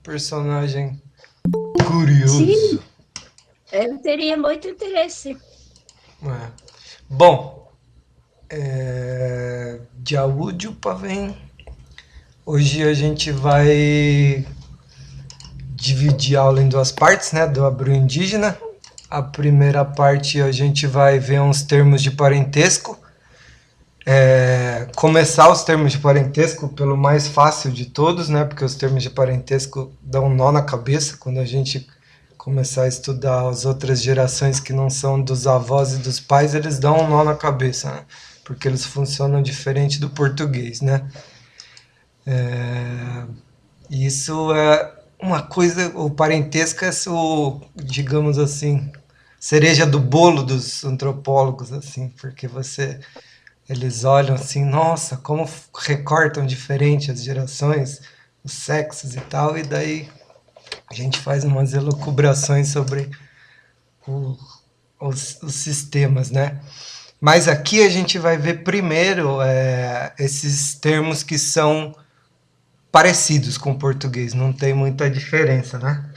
personagem Sim, curioso. eu teria muito interesse. É. Bom, de áudio para vem. Hoje a gente vai dividir a aula em duas partes, né? Do Abril Indígena. A primeira parte a gente vai ver uns termos de parentesco. Começar os termos de parentesco pelo mais fácil de todos, né? Porque os termos de parentesco dão um nó na cabeça quando a gente começar a estudar as outras gerações que não são dos avós e dos pais, eles dão um nó na cabeça, né? Porque eles funcionam diferente do português, né? E isso é uma coisa, o parentesco é, o, digamos assim, cereja do bolo dos antropólogos, assim, porque eles olham assim, nossa, como recortam diferente as gerações, os sexos e tal, e daí a gente faz umas elucubrações sobre o, os sistemas, né? Mas aqui a gente vai ver primeiro esses termos que são parecidos com o português, não tem muita diferença, né?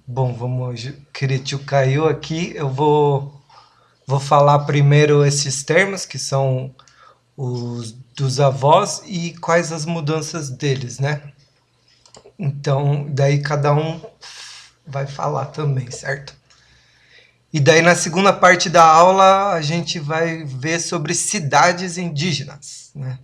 Bom, vamos. Queretio caiu aqui. Vou falar primeiro esses termos, que são os dos avós, e quais as mudanças deles, né? Então, daí cada um vai falar também, certo? E daí na segunda parte da aula a gente vai ver sobre cidades indígenas, né?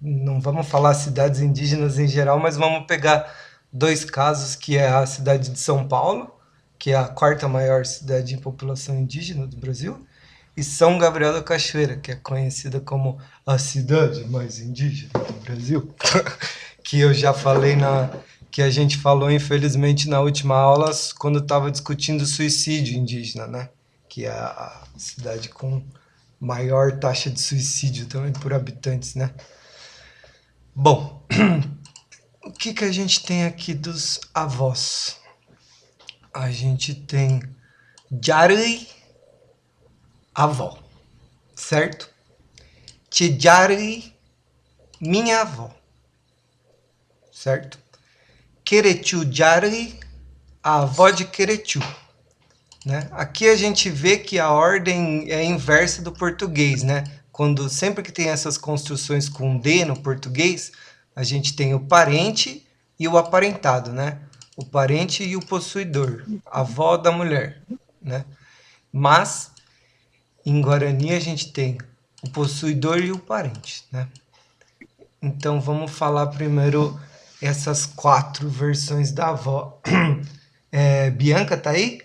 Não vamos falar cidades indígenas em geral, mas vamos pegar dois casos, que é a cidade de São Paulo, que é a quarta maior cidade em população indígena do Brasil, e São Gabriel da Cachoeira, que é conhecida como a cidade mais indígena do Brasil, que eu já falei que a gente falou infelizmente na última aula quando estava discutindo suicídio indígena, né? Que é a cidade com maior taxa de suicídio também por habitantes, né? Bom, o que a gente tem aqui dos avós? A gente tem Jarui, avó, certo? Tijari, minha avó, certo? Queretiu Jari, a avó de Queretiu. Né? Aqui a gente vê que a ordem é inversa do português, né? Quando sempre que tem essas construções com D no português, a gente tem o parente e o aparentado, né? O parente e o possuidor, a avó da mulher, né? Mas em Guarani a gente tem o possuidor e o parente, né? Então vamos falar primeiro essas quatro versões da avó. Bianca, tá aí?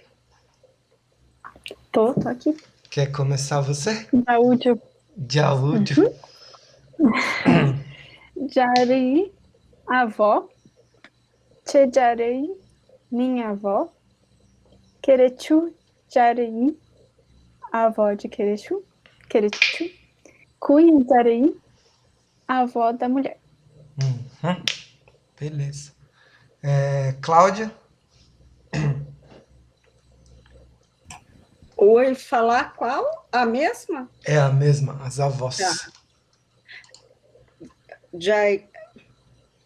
Tô aqui. Quer começar você? Áudio. De áudio. Jarei, avó. Tchejarei, minha avó. Querechu, Jarei, avó de Querechu. Querechu. Cunha, Jarei, avó da mulher. Beleza. Cláudia? Oi, falar qual? A mesma? É a mesma, as avós. Tá.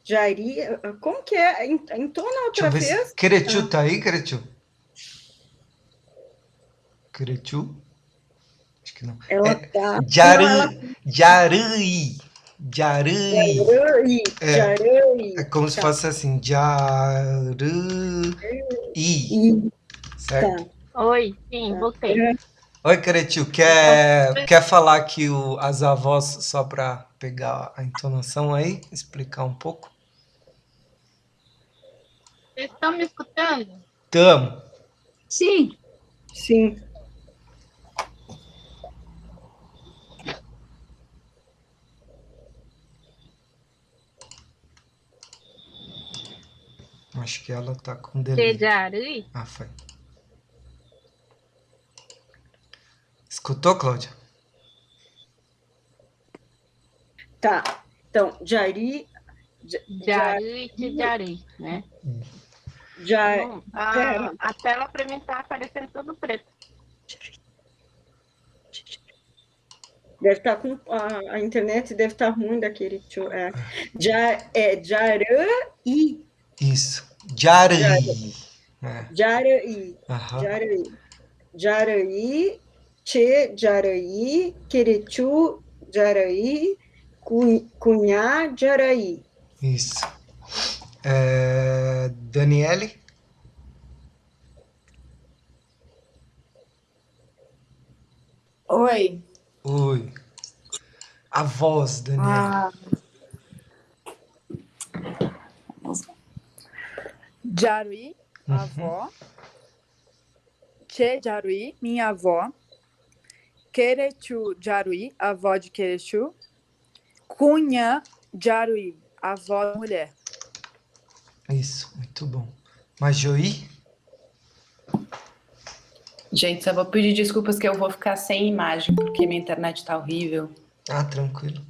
Jairi, como que é? Entona outra vez? Queretiu tá aí, Queretiu? Queretiu? Acho que não. Ela tá. Jari, Não, ela. Jarui. Jarui. Jarui. É como se Tá. fosse assim, Jarui. Certo? Tá. Oi, sim, voltei. Oi, Queretiu, quer falar aqui as avós só para pegar a entonação aí? Explicar um pouco? Vocês estão me escutando? Tamo. Sim, Sim. Acho que ela tá com delay. Tejari? Ah, foi. Escutou, Cláudia? Tá. Então, Jari. Jari e Tejari, né? Pera. A tela para mim tá aparecendo tudo preto. Deve estar com a internet deve estar ruim daquele tio. Jaraí. Isso. Jaraí. É. Jaraí. Aham. Jaraí. Jaraí. Che Jaraí. Querechu Jaraí. Cunhá Jaraí. Isso. Daniele? Oi. Oi. A voz, Daniele. Ah, Jaruí, avó. Che Jaruí, minha avó. Querechu Jaruí, avó de Querechu. Cunha Jaruí, avó da mulher. Isso, muito bom. Majoí? Gente, só vou pedir desculpas que eu vou ficar sem imagem, porque minha internet tá horrível. Ah, tranquilo.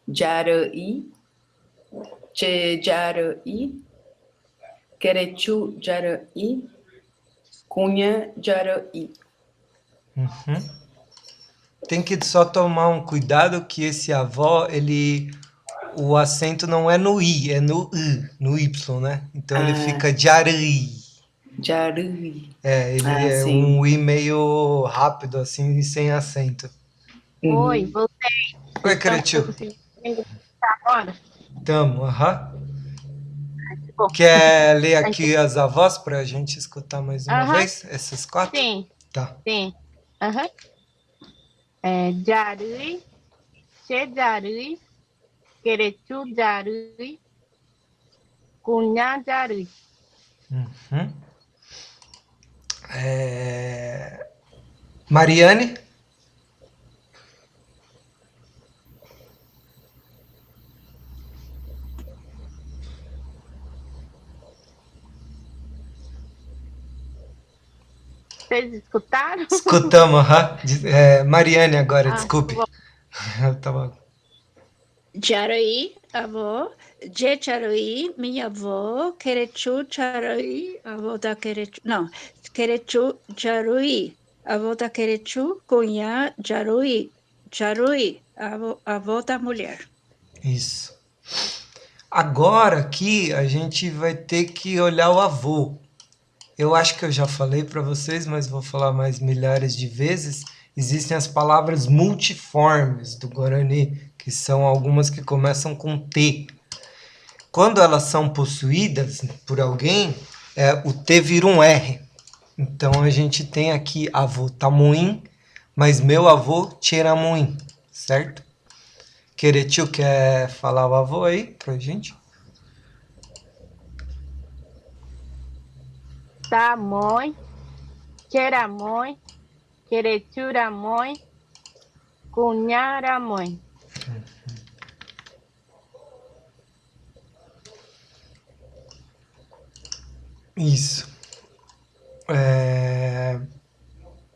Jaraí, Che Jaraí, Querechu Jaraí, Cunha Jaraí. Uhum. Tem que só tomar um cuidado que esse avó, o acento não é no I, é no I, no Y, né? Então ele fica Jaraí. Jaraí. Ele é sim. um I meio rápido, assim, sem acento. Oi, voltei. Oi, Querechu. Agora? Tamo, aham. Bom. Quer ler aqui as avós pra gente escutar mais uma Aham. vez? Essas 4? Sim, Tá. sim. Aham. Jaraí, Che Jaraí, Querechu Jaraí, Cunhá Jaraí. Uhum. Mariane? Vocês escutaram? Escutamos, aham. Mariane agora, desculpe. Bom. Eu tava... Jaraí, avó. Je Jaraí, minha avó. Querechu Jaraí, avó da Querechu. Não, Querechu Jaruí, avó da Querechu. Cunhá Jaruí. Jaruí, avó da mulher. Isso. Agora aqui a gente vai ter que olhar o avô. Eu acho que eu já falei para vocês, mas vou falar mais milhares de vezes. Existem as palavras multiformes do Guarani, que são algumas que começam com T. Quando elas são possuídas por alguém, o T vira um R. Então a gente tem aqui avô Tamuim, mas meu avô Tiramuim, certo? Queretiu quer falar o avô aí pra gente? Tamoy, Cheramoy, Querechuramoy, Cunharamoy. Isso.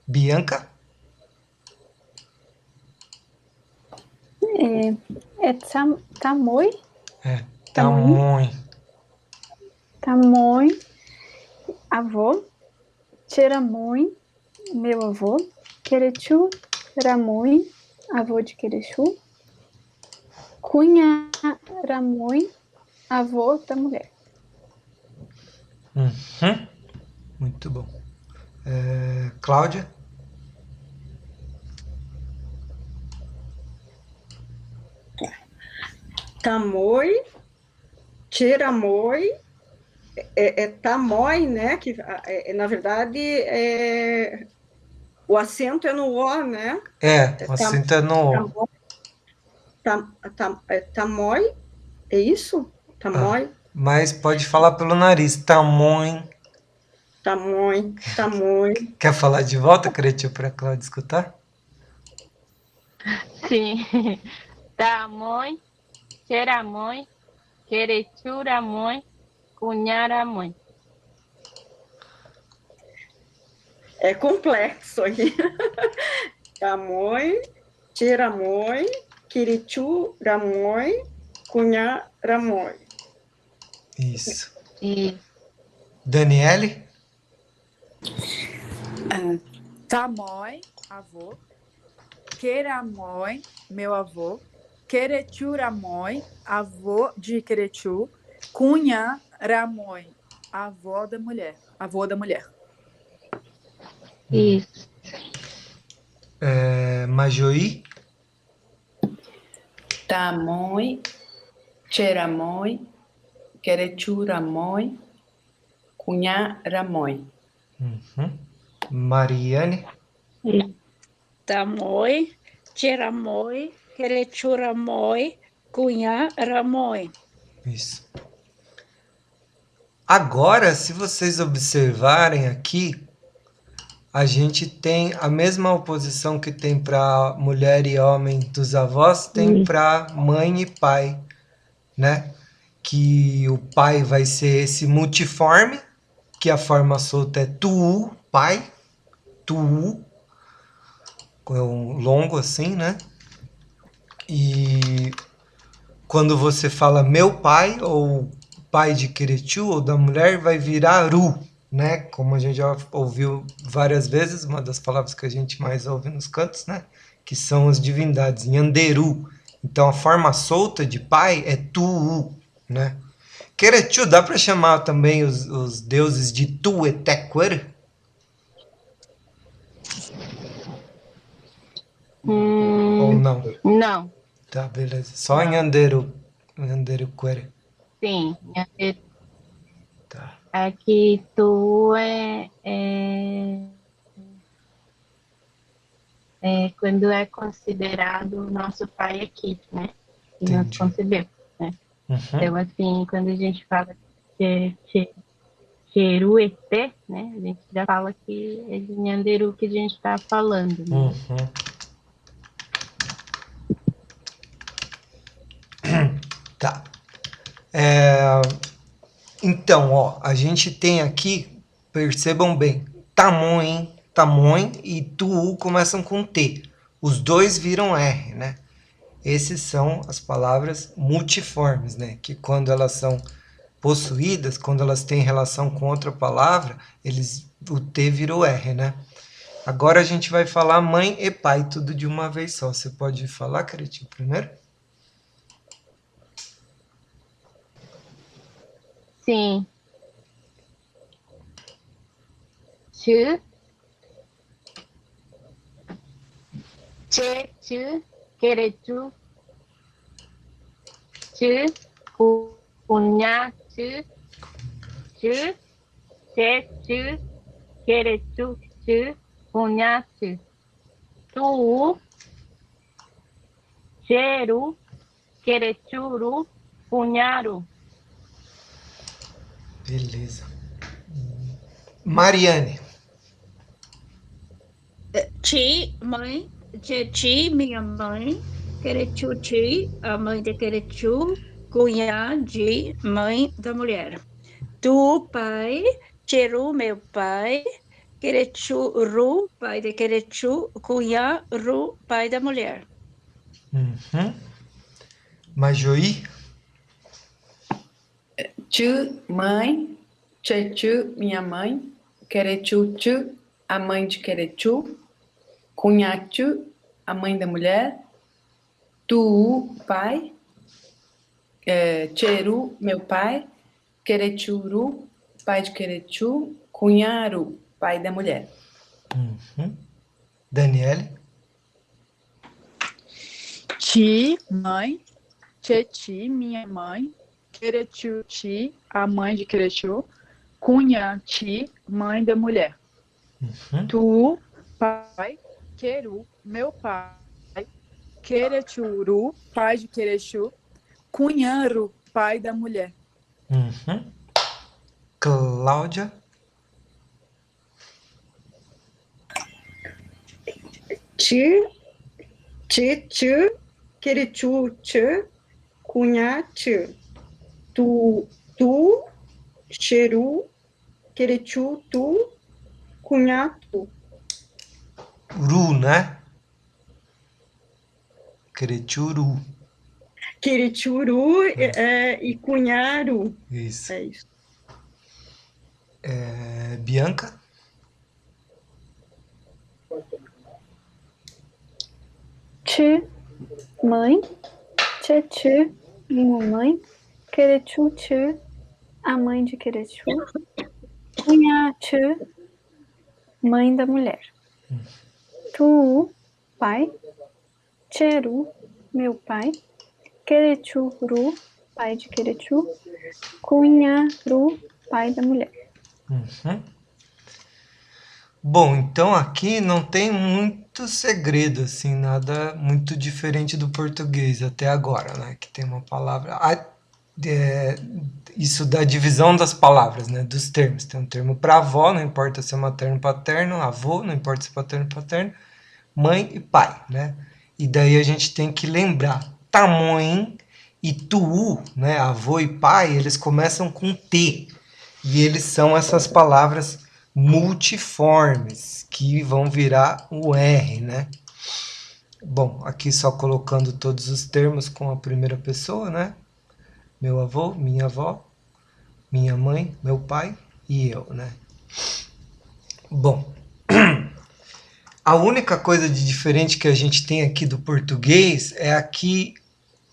Bianca? Tamoy. Tamuim. Tamoy, avô. Tiramoy, meu avô. Querechu, Ramoy, avô de Querechu. Cunha Ramoy, avô da mulher. Uhum. Muito bom. Cláudia? Tamoy, Tiramoy, Tamoy, né? Que na verdade o acento é no O, né? O acento é no O. Tamoy, é isso? Tamoy, Mas pode falar pelo nariz. Tamuim. Tamoy, Tamoy. Quer falar de volta, Cretil, para a Cláudia escutar? Sim. Tamoy, Cheramoy, Querechuramoy, Cunharamoy. É complexo aqui. Tamoy, Tiramoy, Quirichuramoy, Cunharamoy. Isso. E Daniele? Tamoy, avô. Queramoi, meu avô. Querechuramoi, avô de Querechu. Cunha Ramoi, avó da mulher. Avô da mulher. Isso. Majoí, Tamoi, Cheramoi, Querechuramoi, Cunharamoi. Mariane, Isso. Tamoi, Tiramoi, Querechuramoi, Cunharamoi. isso. Agora, se vocês observarem aqui, a gente tem a mesma oposição que tem para mulher e homem dos avós, tem para mãe e pai, né? Que o pai vai ser esse multiforme, que a forma solta é tu, pai, tu, é um longo assim, né? E quando você fala meu pai, ou pai de Querechu, ou da mulher, vai virar ru, né? Como a gente já ouviu várias vezes, uma das palavras que a gente mais ouve nos cantos, né? Que são as divindades, Nhanderu. Então a forma solta de pai é tu, né? Querechu, dá para chamar também os deuses de Tuetequer? Ou não? Não, Tá, beleza. Só não. Nhanderu. Nhanderuquere. Sim. Tá. Aqui tu quando é considerado nosso pai aqui, né? Que nos Entendi. concebeu, né? Uhum. Então, assim, quando a gente fala que Cheruetê, né? A gente já fala que é de Nhanderu que a gente está falando, né? Uhum. Tá. Então, ó, a gente tem aqui, percebam bem, tamonho, tamonho e tu começam com T. Os dois viram R, né? Esses são as palavras multiformes, né? Que quando elas são possuídas, quando elas têm relação com outra palavra, o T virou R, né? Agora a gente vai falar mãe e pai, tudo de uma vez só. Você pode falar, Caretinho, primeiro? Sim. Chu, che, chu, querechu, chu, cunha, chu, chu, che, chu, querechu, chu, cunha, chu. Tu, cheru, querechuru, cunharu. Beleza. Mariane. Ti, mãe, Ti, minha mãe, Querechu, Ti, a mãe de Querechu, Cunhá, de mãe da mulher. Tu, pai, Cheru, meu pai, Querechu, Ru, pai de Querechu, Cunhá, Ru, pai da mulher. Uhum. Majoí. Chu, mãe. Chechu, minha mãe. Querechu, chu, a mãe de Querechu. Cunhachu, a mãe da mulher. Tu, pai. Cheru, meu pai. Querechuru, pai de Querechu. Cunharu, pai da mulher. Uhum. Daniele. Ti, mãe. Tcheti, minha mãe. Querechu, ti, a mãe de Querechu. Cunha, ti, mãe da mulher. Uhum. Tu, pai. Queru, meu pai. Querechuru, pai de Querechu. Cunharu, pai da mulher. Uhum. Cláudia. Ti, Chu, Querechu, Chu, Cunha, Chu. Tu, Cheru, Querechu, Tu, Cunha, Tu. Ru, né? Querechuru. Querechuru e Cunharu. Isso. É isso. Bianca. Ti, mãe. Tchê, minha mãe. Querechu, tchê, a mãe de Querechu. Cunhá, tchê, mãe da mulher. Tu, pai. Tcheru, meu pai. Querechuru, pai de Querechu. Cunharu, pai da mulher. Uhum. Bom, então aqui não tem muito segredo, assim, nada muito diferente do português até agora, né? Que tem uma palavra. Isso da divisão das palavras, né? Dos termos. Tem um termo para avó, não importa se é materno ou paterno, avô, não importa se é paterno ou paterno, mãe e pai, né? E daí a gente tem que lembrar, tamanho e tu, né? Avô e pai, eles começam com T. E eles são essas palavras multiformes que vão virar o R, né? Bom, aqui só colocando todos os termos com a primeira pessoa, né? Meu avô, minha avó, minha mãe, meu pai e eu, né? Bom, a única coisa de diferente que a gente tem aqui do português é aqui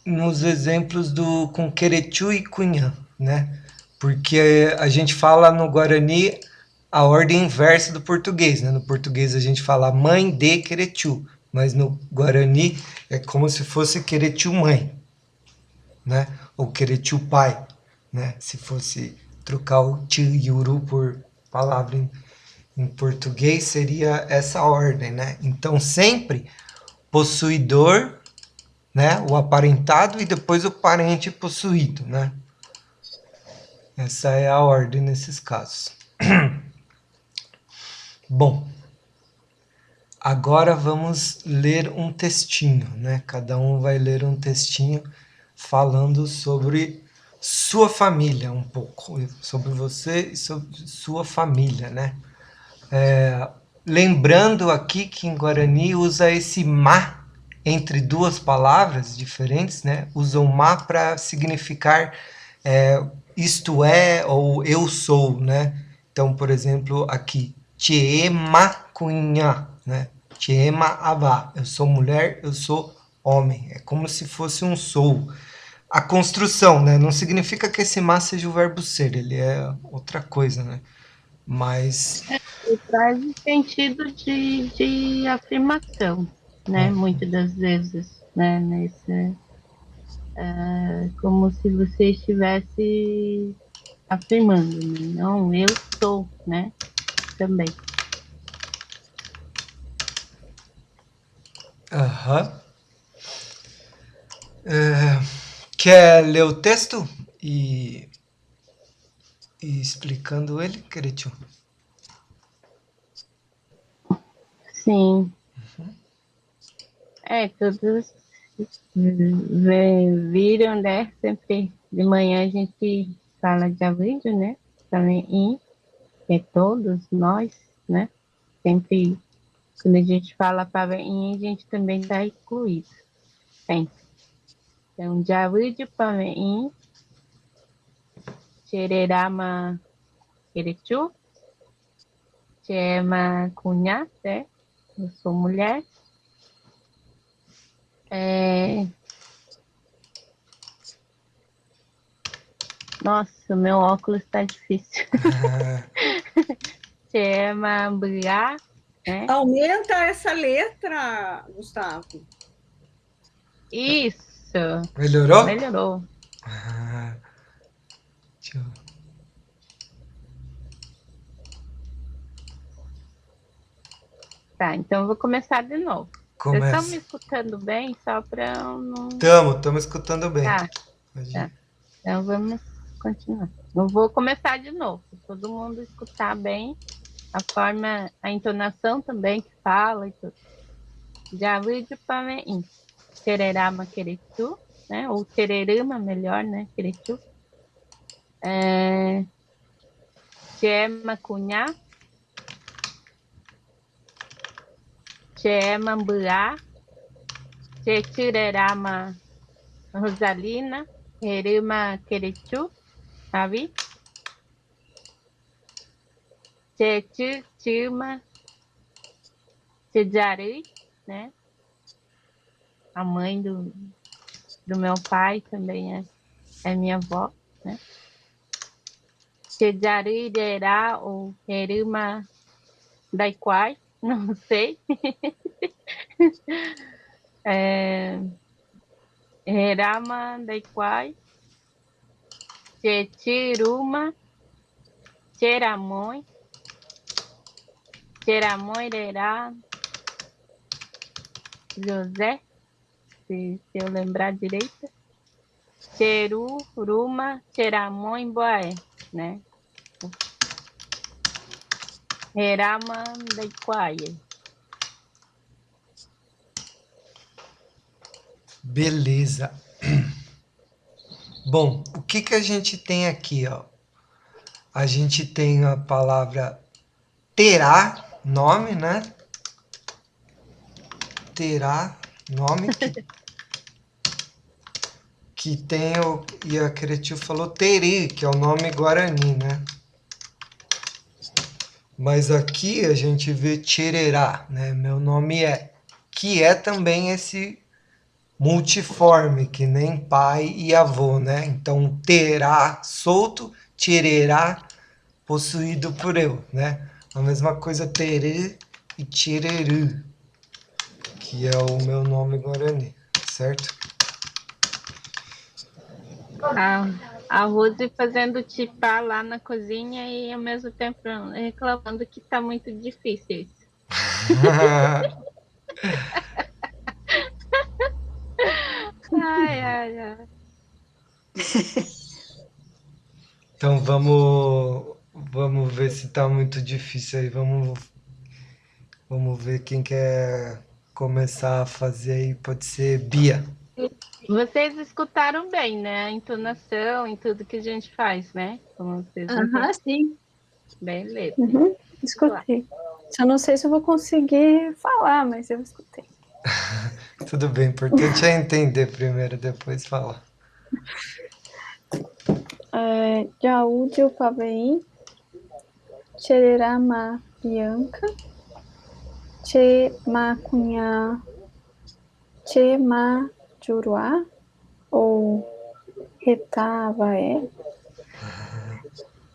nos exemplos do com Querechu e Cunhã, né? Porque a gente fala no Guarani a ordem inversa do português, né? No português a gente fala mãe de Querechu, mas no Guarani é como se fosse Querechu mãe, né? Ou Querechu pai, né? Se fosse trocar o ti e uru por palavra em português seria essa ordem, né? Então sempre possuidor, né? O aparentado e depois o parente possuído, né? Essa é a ordem nesses casos. Bom, agora vamos ler um textinho, né? Cada um vai ler um textinho falando sobre sua família um pouco, sobre você e sobre sua família, né? Lembrando aqui que em Guarani usa esse ma entre duas palavras diferentes, né? Usam ma para significar isto é ou eu sou, né? Então, por exemplo, aqui, Tiema cunha, né? Tiema avá, eu sou mulher, eu sou homem. É como se fosse um sou. A construção, né? Não significa que esse ma seja o verbo ser, ele é outra coisa, né? Mas E traz o sentido de afirmação, né? Muitas das vezes, né? Como se você estivesse afirmando, né? Não, eu sou, né? Também. aham. Quer ler o texto e explicando ele, Queretiu? Sim. Todos viram, né? Sempre de manhã a gente fala de vídeo, né? Também que é todos nós, né? Sempre, quando a gente fala para a gente também está incluído. Sempre. Então, Javide Pamein, Chererama Querechu, Chema Cunha, né? Eu sou mulher. Nossa, meu óculos está difícil. Chema Bria, né? Aumenta essa letra, Gustavo. Isso. Melhorou? Melhorou. Deixa eu... Tá, então eu vou começar de novo. Vocês estão me Começa. escutando bem? Só para eu não. Estamos escutando bem. Tá, tá. Então vamos continuar. Eu vou começar de novo. Todo mundo escutar bem a forma, a entonação também que fala e tudo. Javide Pamein. Tererama Queretu, né? Ou Tererama, melhor, né? Queretu. Chema Cunha. Chema Mbua. Chetirerama Rosalina. Herima Queretu. Sabe? Chetirma Chejari, né? A mãe do meu pai também é minha avó, né? Chejarirerá ou Heruma Daiquai, não sei. Herama Daiquai, Chetiruma, Cheramoi, Cheramoirerá, José, se eu lembrar direito. Cheruruma, Cheramoimboé, né? Herama Daiquai. Beleza. Bom, o que que a gente tem aqui, ó? A gente tem a palavra terá, nome, né? Terá, nome, que tem o... E a Cretil falou teri, que é o nome guarani, né? Mas aqui a gente vê tirerá, né? Meu nome é, que é também esse multiforme, que nem pai e avô, né? Então, terá solto, tirerá possuído por eu, né? A mesma coisa terê e tireru, que é o meu nome guarani, certo? A Rose fazendo tipar lá na cozinha e ao mesmo tempo reclamando que tá muito difícil isso. Ai, ai, ai. Então vamos ver se tá muito difícil aí. Vamos ver quem quer começar a fazer aí. Pode ser Bia. Vocês escutaram bem, né? A entonação e tudo que a gente faz, né? Como vocês entenderam. Sim. Beleza. Uhum, escutei. Só não sei se eu vou conseguir falar, mas eu escutei. Tudo bem, o importante é entender primeiro, depois falar. Jaude Pavei, Chererama Bianca, Che Macunha, Che Ma Juruá, ou Retavaé,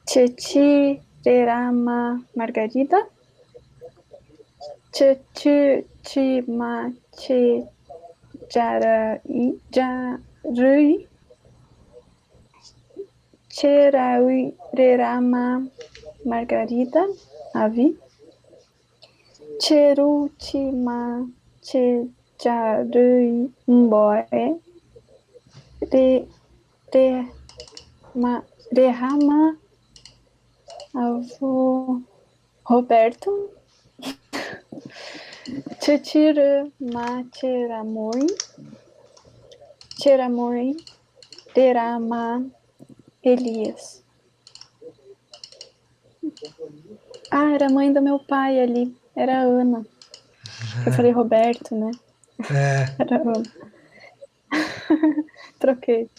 Chechi Rerama Margarida, Chechi Chima Che Jarui, Cheraui Rerama Margarida, Avi, Cherutima Chejarui Mboé, Rehama Avô Roberto, Tchutira Macheramoi, Cheramoi, Derama Elias. Era a mãe do meu pai ali, era a Ana. Eu falei Roberto, né? Era a Ana. Troquei.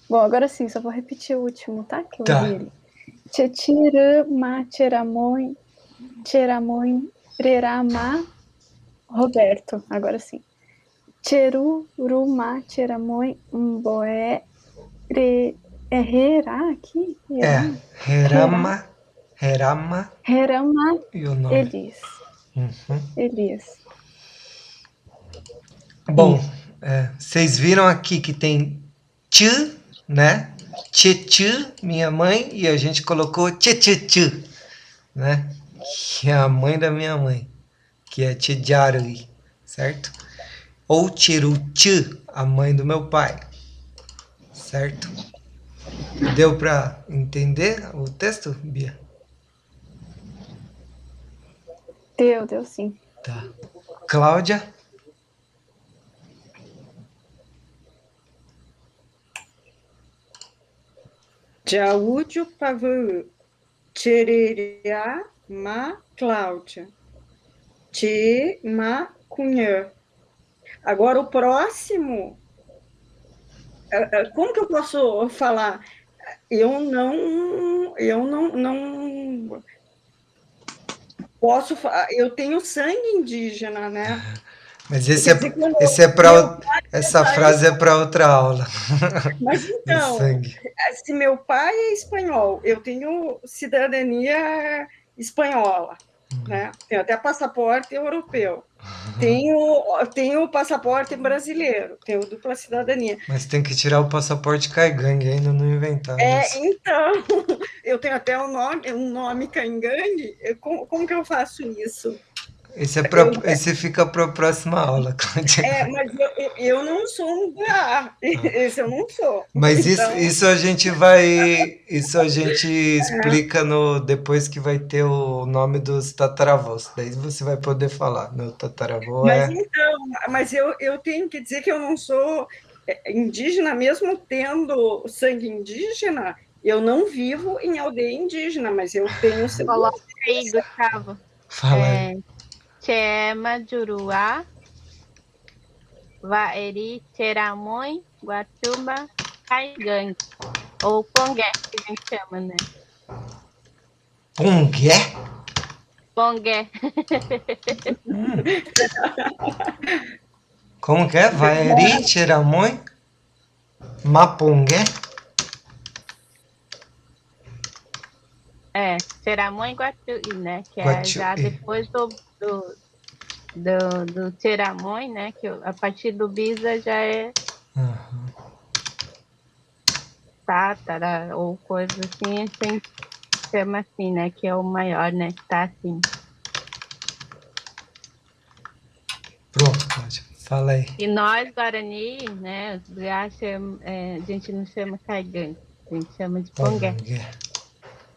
Bom, agora sim, só vou repetir o último, tá? Que eu ouvi ele. Tchutira Macheramoi, Cheramoi, Rerama Roberto, agora sim. Cheruruma, Cheramoi, Mboé, Herá aqui? Herama Herama e o nome. Elias. Uhum. Elias. Bom, vocês viram aqui que tem tchu, né? Tchê, minha mãe, e a gente colocou tchê, né? Que é a mãe da minha mãe, que é Tchejarui, certo? Ou Tcheruchu, a mãe do meu pai, certo? Deu para entender o texto, Bia? Deu sim. Tá. Cláudia? Jaúdio Pavu, Chererá Ma Cláudia, Che Ma Cunhã. Agora o próximo, como que eu posso falar? Eu não posso. Eu tenho sangue indígena, né? Mas Quer dizer que esse é meu para pai essa é frase é para outra aula. Mas Do então, sangue. se meu pai é espanhol, eu tenho cidadania espanhola, né? Tenho até passaporte europeu. Tenho passaporte brasileiro, tenho dupla cidadania. Mas tem que tirar o passaporte caigangue, ainda não inventaram isso. Então, eu tenho até um nome cangangue. Como que eu faço isso? Eu, Esse fica para a próxima aula, Cláudia. mas eu não sou um GA, esse eu não sou. Mas Então, isso a gente explica no depois que vai ter o nome dos tataravós. Daí você vai poder falar. Meu tataravô Mas é. então, eu tenho que dizer que eu não sou indígena, mesmo tendo sangue indígena, eu não vivo em aldeia indígena, mas eu tenho Coloca segurança. aí, Gustavo. Fala aí. Chema, Juruá, Vaeri, Cheramoi, Guachuba, Caigangue. Ou Pongué, que a gente chama, né? Pongué? Pongué. Como que é? Vaeri, Tiramoi, Mapongué? Cheramoi e Guachuí, né? Que é já Guachuí. depois do Cheramoi, né? Que a partir do Bisa já é Uhum. Tátara ou coisa assim, a gente chama assim, né? Que é o maior, né? Que tá assim. Pronto, Cláudia. Fala aí. E nós, Guarani, né? Os Guiá a gente não chama Caigangue, a gente chama de Pongué.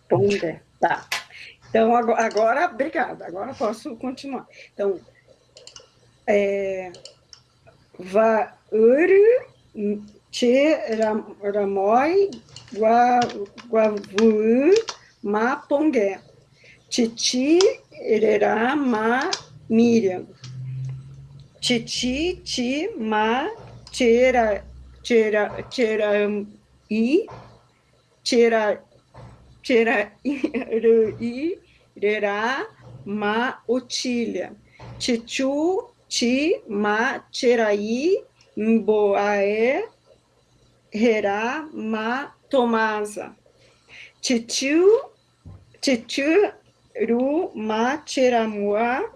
Pongué, tá. Então, agora, obrigada. Agora posso continuar. Então, Vauri, Cheramoi, Guavu, Mapongué. Titi, Ererá, Ma, Miriam. Titi, Ti, Ma, Tera, I, Tera, I, Rerá, Ma, Otília. Tichu, Ti, Ma, Teraí, Mboaé, Rerá, Ma, Tomasa. Titiu, Ru, Ma, Tiramuá,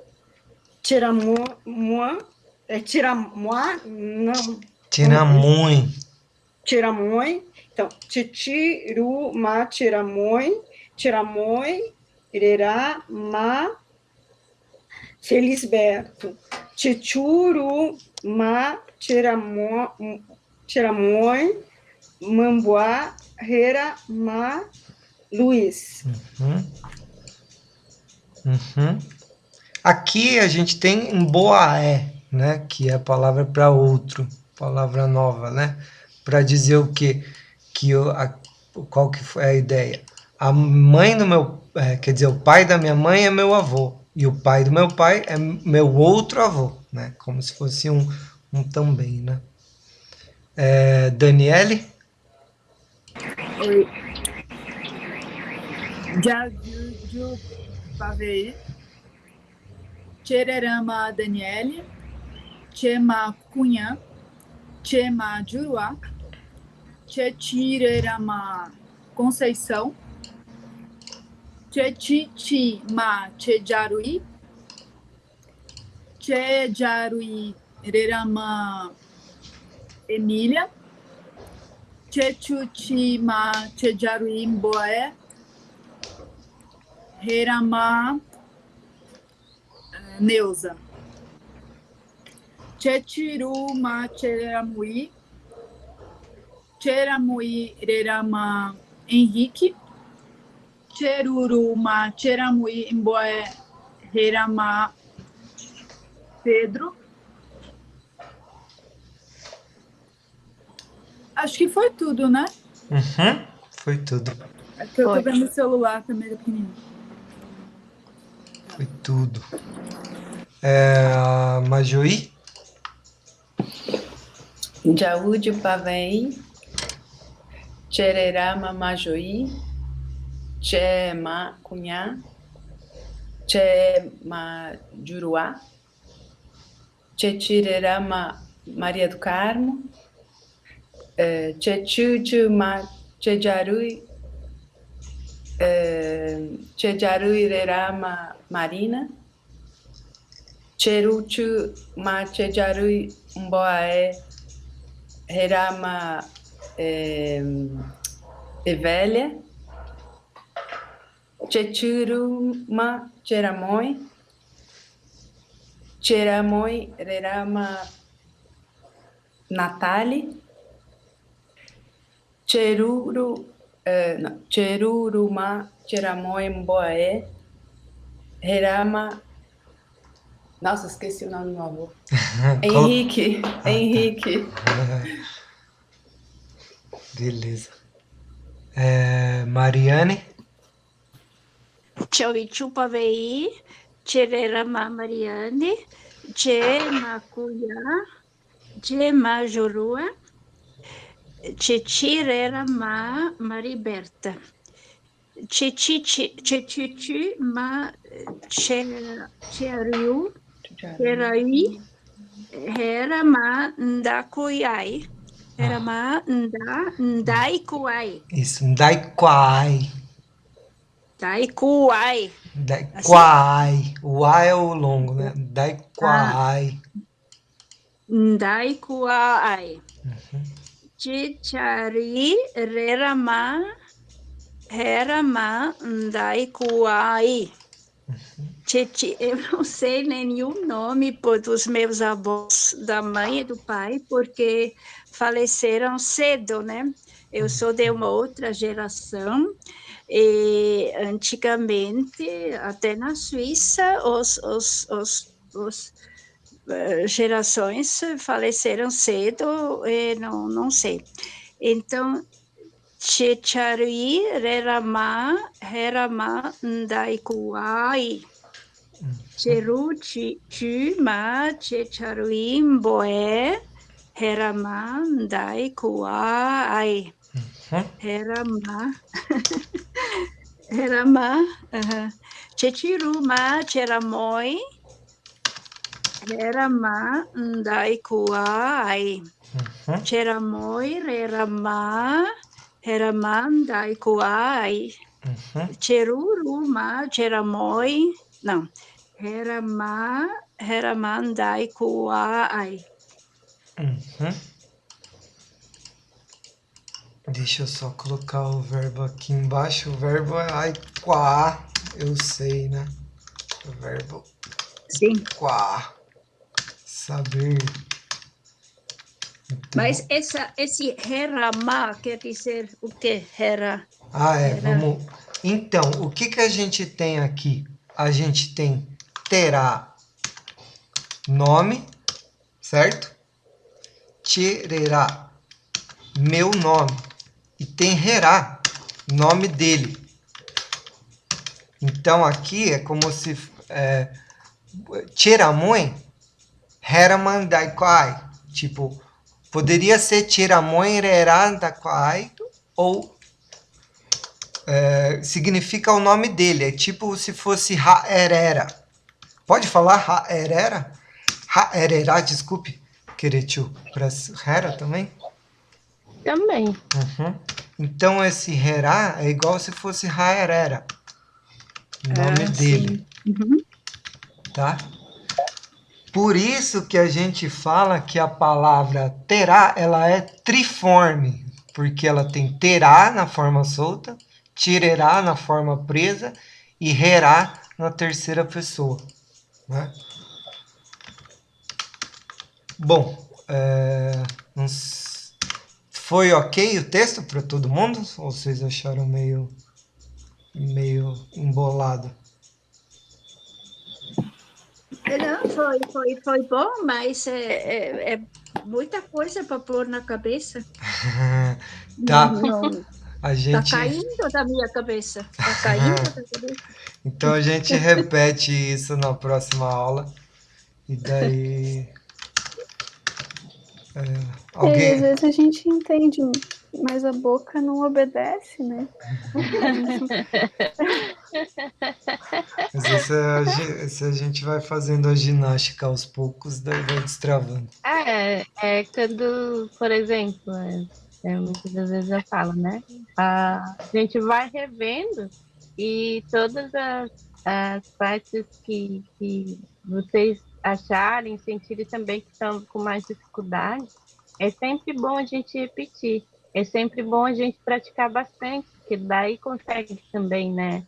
Tiramuá, não. Tiramui. Tiramoi. Então, Titiru, Ma, Tiramoi, Tiramoi, Irerá, Ma, Felisberto. Tituru, Ma, Tiramoi, Mamboá, Rera, Ma, Luiz. Uhum. Uhum. Aqui a gente tem um boaé, né? Que é a palavra para outro, palavra nova, né? Para dizer o quê? Qual que foi a ideia? A mãe do meu, quer dizer, o pai da minha mãe é meu avô e o pai do meu pai é meu outro avô, né? Como se fosse um também, né? Daniele? Oi. Jajuju Pavei. Chererama Daniele. Chema Cunha. Chema Juruá. Chetirerama Conceição. Chechiti Ma Chejaruí. Chejaruí Rerama Emília. Chechuti Ma Chejaruí Mboé. Rerama Neuza. Chetiru Ma Cheramuí. Cheramuí Rerama Henrique. Cheruru Ma Cheramuí Mboé Rerama Pedro. Acho que foi tudo, né? Uhum. Foi tudo. É que eu tô vendo o celular também, da pequenininho. Foi tudo. Majuí? Jaúde Pavei, Chererama Majuí, Chema Cunhá, Chema Juruá, Chetirerama Maria do Carmo, Chechuchu Ma Chejarui, Chejarui Rerama Marina, Cheruchu Ma Chejarui Mboaé Herama Evélia, Chechuruma Cheramoi, Cheramoi Rerama Natali, Cheruruma Cheramoi Mboaé Herama. Nossa, esqueci o nome do meu avô. Henrique. Tá. Henrique. Beleza. Mariane? Chovichupavei, Chererama Mariane, Chemacuia, Chemajurua, Chechirerama Mariberta, Chechichi Ma Cheriu, Cheraí, Herama Ndakuiai, Herama Ndaikuai, Isso, Ndaiquai. Daikuai. Daiquai. O A é o longo, né? Daiquai. Daikuai. Chichari Rerama Herama Daikuai. Eu não sei nenhum nome dos meus avós, da mãe e do pai, porque faleceram cedo, né? Eu sou de uma outra geração, e antigamente, até na Suíça, os gerações faleceram cedo, e não sei. Então, Checharui Rerama Herama Ndaikuai. Cheru Chuma Checharui Mboé Herama Ndaikuai. Herama Chechiruma Cheramoi Herama Ndaikuai. Cheramoi Rerama Herama Ndaikuai. Cheruruma Cheramoi. Não. Heramandai. Deixa eu só colocar o verbo aqui embaixo. O verbo é aiquá, eu sei, né? O verbo sim. Quá. Saber. Então, mas esse heramá quer dizer o que? Vamos. Então, o que a gente tem aqui? A gente tem terá nome, certo? Tirerá, meu nome. E tem herá, nome dele. Então, aqui é como se... Tiramoi, heramandaikai. Tipo, poderia ser tiramoi, herandaikai, ou... significa o nome dele. É tipo se fosse Haerera. Pode falar Haerera? Haerera, desculpe. Queretiu. Para Hera também? Também. Então esse Herá é igual se fosse Haerera. O nome dele. Tá? Por isso que a gente fala que a palavra terá, ela é triforme. Porque ela tem terá na forma solta, tirerá na forma presa e herá na terceira pessoa. Né? Bom, foi ok o texto para todo mundo? Ou vocês acharam meio embolado? Não, foi bom, mas é muita coisa para pôr na cabeça. Tá. Não. A gente... Tá caindo da minha cabeça. Tá caindo da cabeça. Então a gente repete isso na próxima aula. E daí... E às vezes a gente entende, mas a boca não obedece, né? Mas esse a gente vai fazendo a ginástica aos poucos, daí vai destravando. Quando, por exemplo, muitas das vezes eu falo, né? A gente vai revendo e todas as partes que vocês acharem, sentirem também que estão com mais dificuldade, é sempre bom a gente repetir. É sempre bom a gente praticar bastante, porque daí consegue também, né?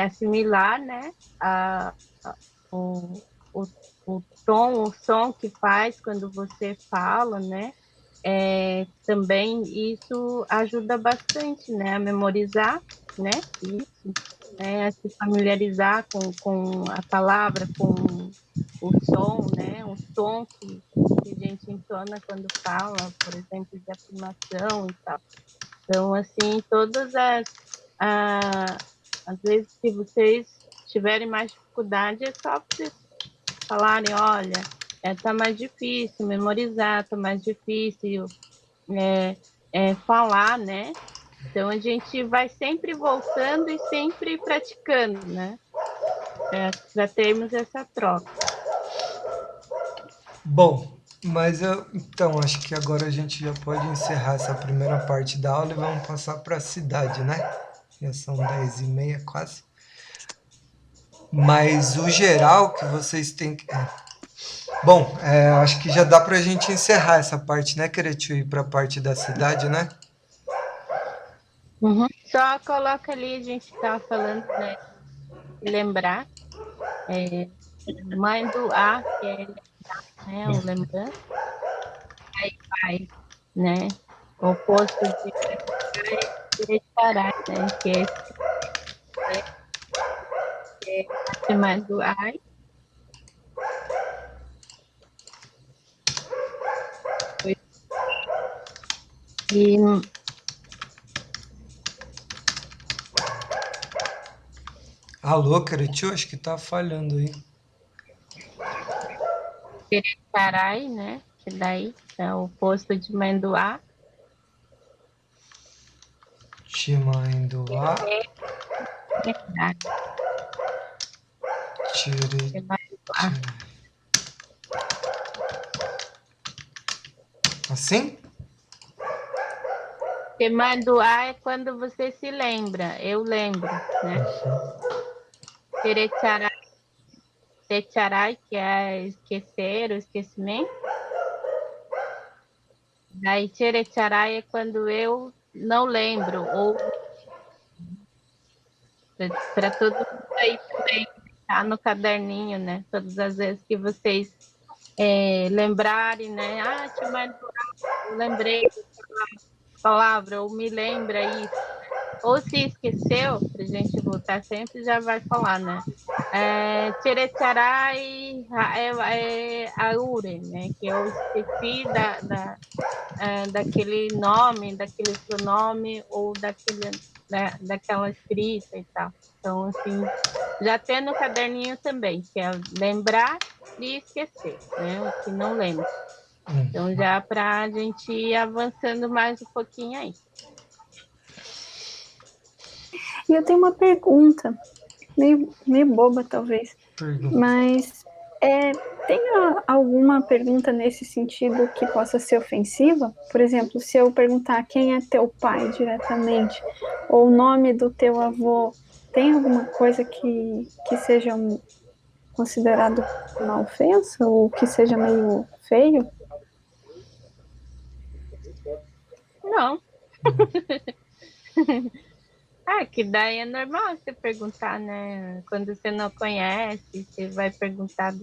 Assimilar, né? O, o, o tom, o som que faz quando você fala, né? Também isso ajuda bastante, né? A memorizar, né? Isso, né? A se familiarizar com a palavra, com o som, né? O tom que a gente entona quando fala, por exemplo, de afirmação e tal. Então, assim, às vezes, se vocês tiverem mais dificuldade, é só vocês falarem, olha, tá mais difícil memorizar, tá mais difícil falar, né? Então a gente vai sempre voltando e sempre praticando, né? Para termos essa troca. Bom, mas então acho que agora a gente já pode encerrar essa primeira parte da aula e vamos passar para a cidade, né? Já são 10h30 quase. Mas o geral que vocês têm que. Bom, acho que já dá para a gente encerrar essa parte, né, Queretiu? Ir para a parte da cidade, né? Uhum. Só coloca ali, a gente estava falando, né? Lembrar. Mãe do A, que é né, o lembrando, aí vai, né? O oposto de parar, né? Que é mais do ai. E Alô, Queretiu? Acho que tá falhando aí. Carai, né? Que daí é o oposto de mandoá. Chimanduá, Verdade. Tire. Assim? Porque mandoá é quando você se lembra, eu lembro, né? Terecharai, techarai, que é esquecer, o esquecimento. Daí terecharai é quando eu não lembro, ou para todo mundo aí também, tá no caderninho, né? Todas as vezes que vocês lembrarem, né? Ah, eu lembrei dessa palavra, ou me lembra isso. Ou se esqueceu, para a gente voltar sempre, já vai falar, né? Tcheretcharai Aure, né? Que eu esqueci daquele nome, daquele pronome, ou daquela escrita e tal. Então, assim, já tem no caderninho também, que é lembrar e esquecer, né? O que não lembra. Então, já para a gente ir avançando mais um pouquinho aí. E eu tenho uma pergunta, meio boba talvez, mas tem alguma pergunta nesse sentido que possa ser ofensiva? Por exemplo, se eu perguntar quem é teu pai diretamente, ou o nome do teu avô, tem alguma coisa que seja considerado uma ofensa, ou que seja meio feio? Não. Que daí é normal você perguntar, né? Quando você não conhece, você vai perguntar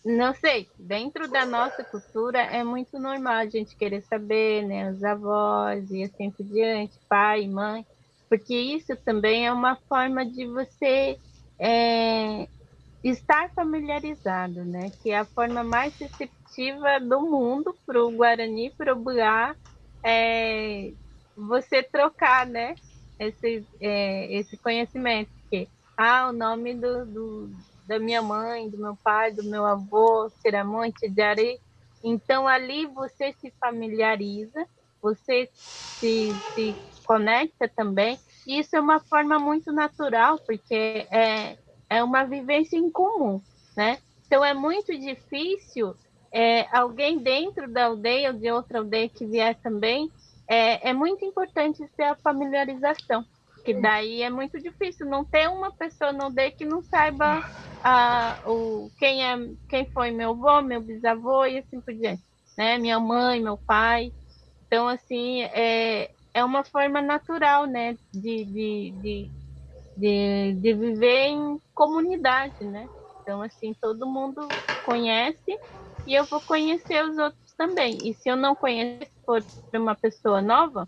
não sei, dentro da nossa cultura é muito normal a gente querer saber, né? Os avós e assim por diante, pai, mãe, porque isso também é uma forma de você estar familiarizado, né? Que é a forma mais receptiva do mundo para o Guarani, para o Buá, você trocar, né? Esse conhecimento. Porque, o nome da minha mãe, do meu pai, do meu avô, Tiramonte, de Ari. Então, ali você se familiariza, você se conecta também isso é uma forma muito natural, porque é uma vivência em comum, né? Então é muito difícil alguém dentro da aldeia ou de outra aldeia que vier também, é muito importante ter a familiarização, que daí é muito difícil não ter uma pessoa na aldeia que não saiba quem foi meu avô, meu bisavô e assim por diante, né? Minha mãe, meu pai. Então, assim, é uma forma natural, né, de viver em comunidade, né? Então, assim, todo mundo conhece e eu vou conhecer os outros também. E se eu não conhecer, for uma pessoa nova,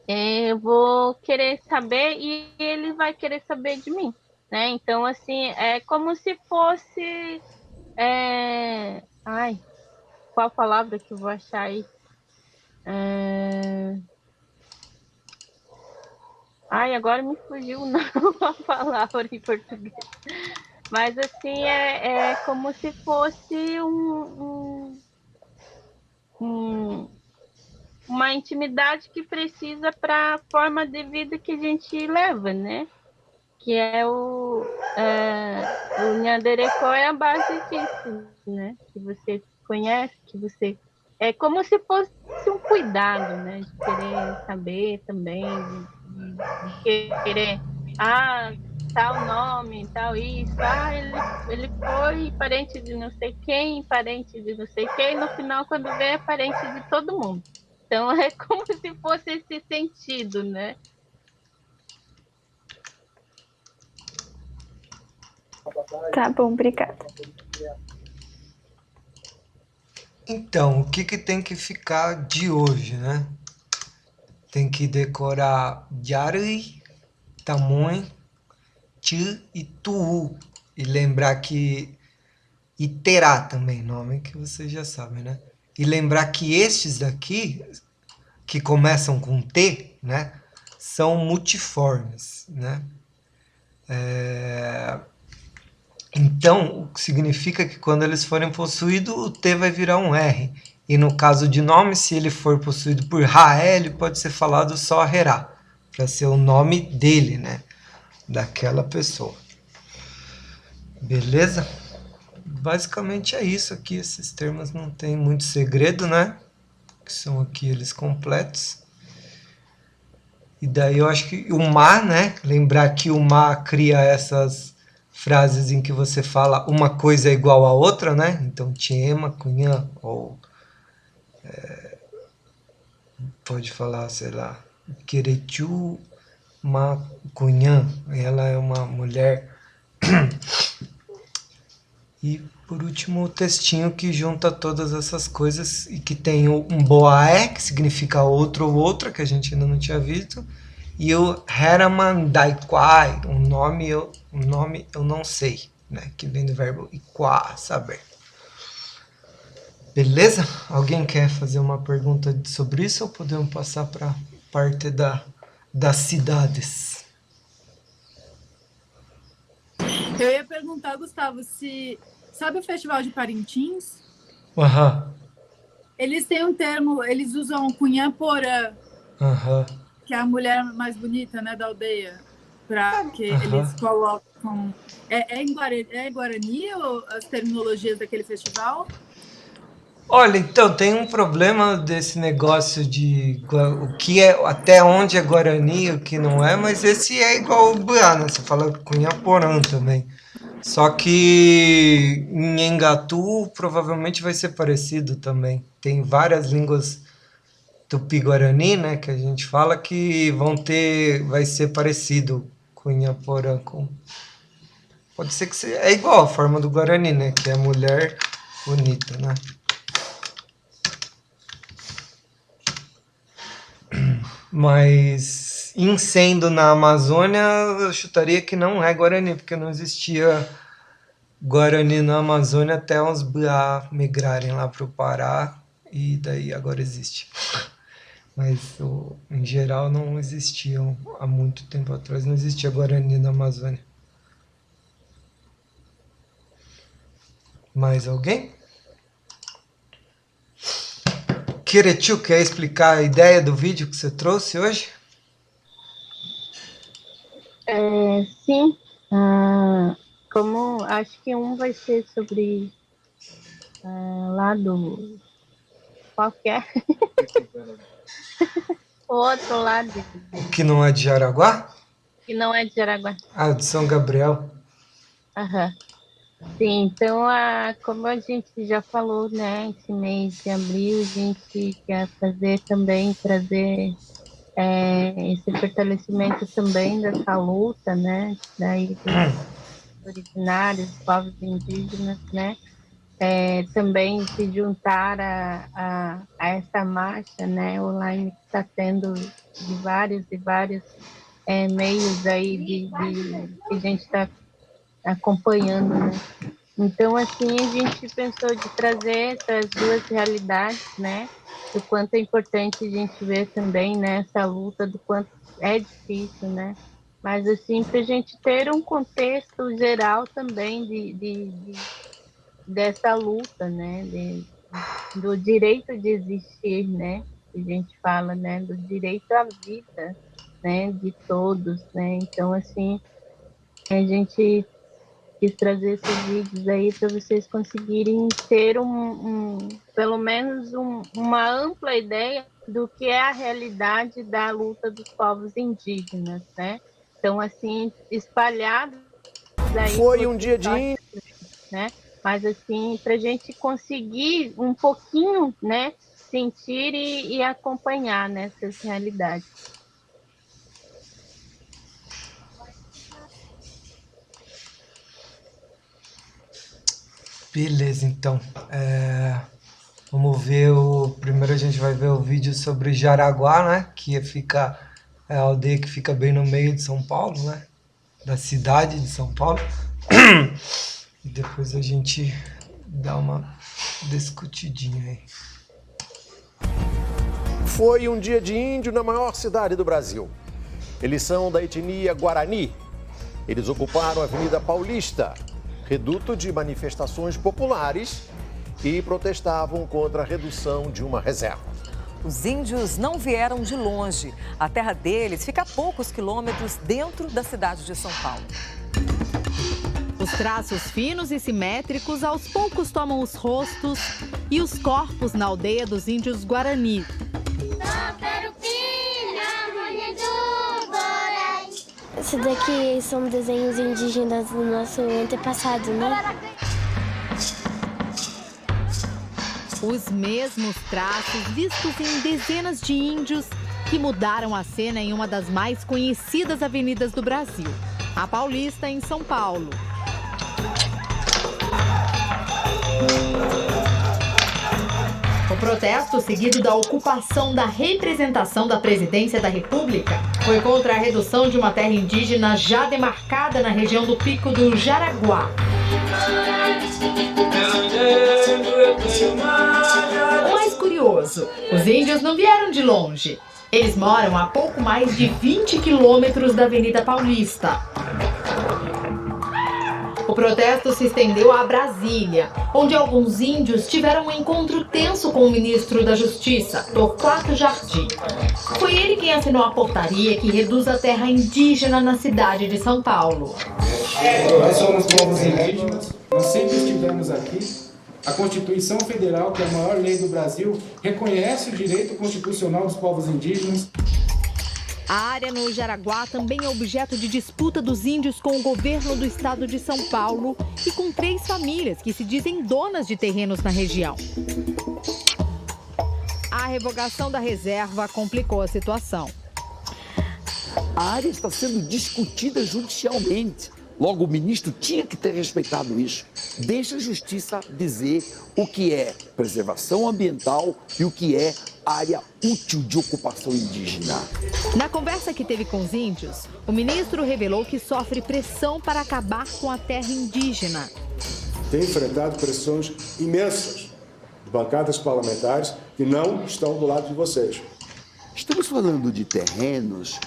eu vou querer saber e ele vai querer saber de mim, né? Então, assim, é como se fosse... Ai, qual a palavra que eu vou achar aí? Ai, agora me fugiu não a palavra em português. Mas assim, é como se fosse uma intimidade que precisa para a forma de vida que a gente leva, né? Que o Nhanderecó é a base disso, né? Que você conhece, que você... É como se fosse um cuidado, né? De querer saber também, de querer... Tal nome, tal isso. Ele foi parente de não sei quem, parente de não sei quem, e no final, quando vê, é parente de todo mundo. Então, é como se fosse esse sentido, né? Tá bom, obrigada. Então, o que tem que ficar de hoje, né? Tem que decorar Yarui, Tamun, Ti e Tuu. E lembrar que... E Terá também, nome que vocês já sabem, né? E lembrar que estes daqui, que começam com T, né? São multiformes, né? Então, o que significa que quando eles forem possuídos, o T vai virar um R. E no caso de nome, se ele for possuído por Raé, ele pode ser falado só Herá, para ser o nome dele, né? Daquela pessoa. Beleza? Basicamente é isso aqui. Esses termos não tem muito segredo, né? Que são aqui eles completos. E daí eu acho que o Ma, né? Lembrar que o Ma cria essas frases em que você fala uma coisa é igual a outra, né? Então, Tiema, Cunhã, ou pode falar, sei lá, Querechu Ma Cunhã. Ela é uma mulher. E por último, o textinho que junta todas essas coisas e que tem um Boaé, que significa outro ou outra, que a gente ainda não tinha visto, e o Heraman Daikwai, um nome eu não sei, né? Que vem do verbo Ikwá, saber. Beleza? Alguém quer fazer uma pergunta sobre isso ou podemos passar para a parte das cidades? Eu ia perguntar, Gustavo, se... Sabe o Festival de Parintins? Aham. Eles têm um termo, eles usam Cunhã Porã, que é a mulher mais bonita, né, da aldeia, para que eles colocam... É Guarani ou as terminologias daquele festival? Olha, então, tem um problema desse negócio de o que é, até onde é Guarani e o que não é, mas esse é igual o Buiá, né? Você fala Cunhaporã também. Só que em Engatu provavelmente vai ser parecido também. Tem várias línguas tupi-guarani, né, que a gente fala que vai ser parecido Cunhaporã com... Pode ser que seja, é igual a forma do Guarani, né, que é mulher bonita, né? Mas em sendo na Amazônia, eu chutaria que não é Guarani, porque não existia Guarani na Amazônia até os Buiá migrarem lá para o Pará, e daí agora existe. Mas em geral não existiam, há muito tempo atrás não existia Guarani na Amazônia. Mais alguém? Querechu, quer explicar a ideia do vídeo que você trouxe hoje? Sim, como acho que um vai ser sobre lá do qualquer o outro lado Que não é de Jaraguá? que não é de Jaraguá. Ah, de São Gabriel. Aham. Sim, então como a gente já falou, né, esse mês de abril a gente quer fazer também, trazer esse fortalecimento também dessa luta, né, daí dos originários, dos povos indígenas, né, também se juntar a essa marcha, né, online que está tendo de vários e vários meios aí que a gente está acompanhando, né. Então, assim, a gente pensou de trazer essas duas realidades, né, do quanto é importante a gente ver também, né, essa luta, do quanto é difícil, né, mas, assim, para a gente ter um contexto geral também dessa luta, né, do direito de existir, né, que a gente fala, né, do direito à vida, né, de todos, né, então, assim, a gente quis trazer esses vídeos aí para vocês conseguirem ter pelo menos uma ampla ideia do que é a realidade da luta dos povos indígenas, né? Então, assim, espalhados aí Foi um dia de... né? Mas, assim, para a gente conseguir um pouquinho, né, sentir e acompanhar nessas realidades. Beleza, então. Vamos ver primeiro a gente vai ver o vídeo sobre Jaraguá, né? Que fica... É a aldeia que fica bem no meio de São Paulo, né? Da cidade de São Paulo. E depois a gente dá uma discutidinha aí. Foi um dia de índio na maior cidade do Brasil. Eles são da etnia Guarani. Eles ocuparam a Avenida Paulista, reduto de manifestações populares, e protestavam contra a redução de uma reserva. Os índios não vieram de longe. A terra deles fica a poucos quilômetros dentro da cidade de São Paulo. Os traços finos e simétricos aos poucos tomam os rostos e os corpos na aldeia dos índios Guarani. Isso daqui são desenhos indígenas do nosso antepassado, né? Os mesmos traços vistos em dezenas de índios que mudaram a cena em uma das mais conhecidas avenidas do Brasil, a Paulista, em São Paulo. O protesto, seguido da ocupação da representação da Presidência da República, foi contra a redução de uma terra indígena já demarcada na região do Pico do Jaraguá. O mais curioso, os índios não vieram de longe. Eles moram a pouco mais de 20 quilômetros da Avenida Paulista. O protesto se estendeu a Brasília, onde alguns índios tiveram um encontro tenso com o ministro da Justiça, Torquato Jardim. Foi ele quem assinou a portaria que reduz a terra indígena na cidade de São Paulo. Nós somos povos indígenas, nós sempre estivemos aqui. A Constituição Federal, que é a maior lei do Brasil, reconhece o direito constitucional dos povos indígenas. A área no Jaraguá também é objeto de disputa dos índios com o governo do estado de São Paulo e com 3 famílias que se dizem donas de terrenos na região. A revogação da reserva complicou a situação. A área está sendo discutida judicialmente. Logo, o ministro tinha que ter respeitado isso. Deixa a justiça dizer o que é preservação ambiental e o que é área útil de ocupação indígena. Na conversa que teve com os índios, o ministro revelou que sofre pressão para acabar com a terra indígena. Tem enfrentado pressões imensas de bancadas parlamentares que não estão do lado de vocês. Estamos falando de terrenos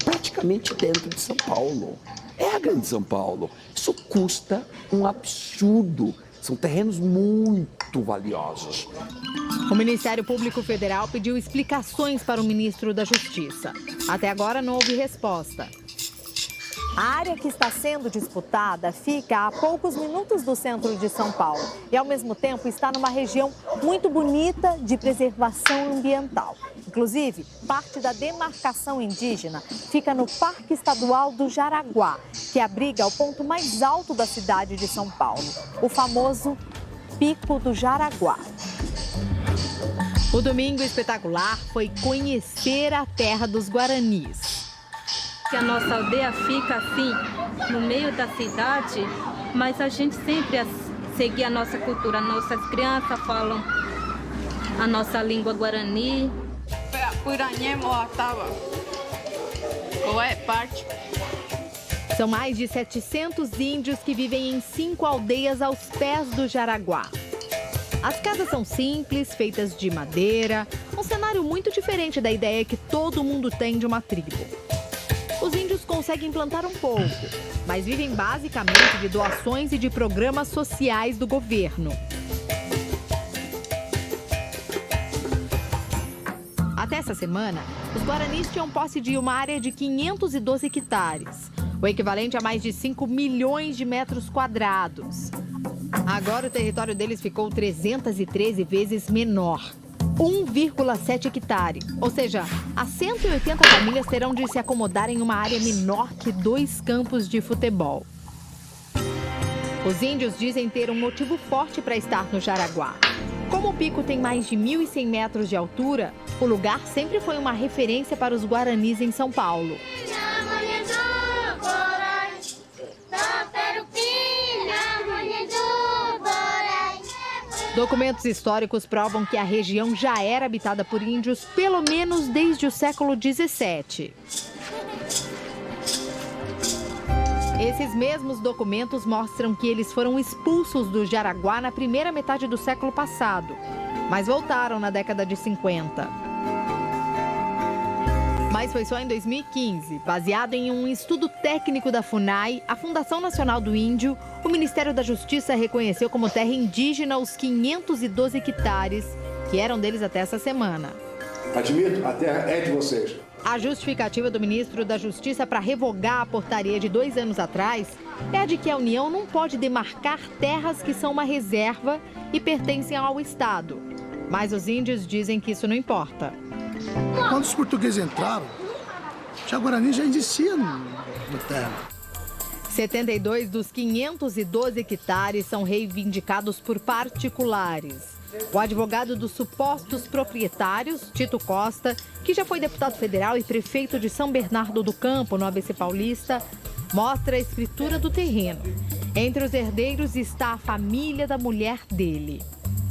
praticamente dentro de São Paulo. É a Grande São Paulo. Isso custa um absurdo. São terrenos muito valiosos. O Ministério Público Federal pediu explicações para o ministro da Justiça. Até agora não houve resposta. A área que está sendo disputada fica a poucos minutos do centro de São Paulo e, ao mesmo tempo, está numa região muito bonita de preservação ambiental. Inclusive, parte da demarcação indígena fica no Parque Estadual do Jaraguá, que abriga o ponto mais alto da cidade de São Paulo, o famoso Pico do Jaraguá. O domingo espetacular foi conhecer a terra dos Guaranis. A nossa aldeia fica assim, no meio da cidade, mas a gente sempre segue a nossa cultura. Nossas crianças falam a nossa língua guarani. São mais de 700 índios que vivem em 5 aldeias aos pés do Jaraguá. As casas são simples, feitas de madeira, um cenário muito diferente da ideia que todo mundo tem de uma tribo. Os índios conseguem plantar um pouco, mas vivem basicamente de doações e de programas sociais do governo. Até essa semana, os guaranis tinham posse de uma área de 512 hectares, o equivalente a mais de 5 milhões de metros quadrados. Agora o território deles ficou 313 vezes menor. 1,7 hectare, ou seja, as 180 famílias terão de se acomodar em uma área menor que 2 campos de futebol. Os índios dizem ter um motivo forte para estar no Jaraguá. Como o pico tem mais de 1.100 metros de altura, o lugar sempre foi uma referência para os guaranis em São Paulo. Documentos históricos provam que a região já era habitada por índios pelo menos desde o século XVII. Esses mesmos documentos mostram que eles foram expulsos do Jaraguá na primeira metade do século passado, mas voltaram na década de 50. Mas foi só em 2015, baseado em um estudo técnico da FUNAI, a Fundação Nacional do Índio, o Ministério da Justiça reconheceu como terra indígena os 512 hectares, que eram deles até essa semana. Admito, a terra é de vocês. A justificativa do ministro da Justiça para revogar a portaria de 2 anos atrás é a de que a União não pode demarcar terras que são uma reserva e pertencem ao Estado. Mas os índios dizem que isso não importa. Quando os portugueses entraram, o Guarani já existia na terra. 72 dos 512 hectares são reivindicados por particulares. O advogado dos supostos proprietários, Tito Costa, que já foi deputado federal e prefeito de São Bernardo do Campo, no ABC Paulista, mostra a escritura do terreno. Entre os herdeiros está a família da mulher dele.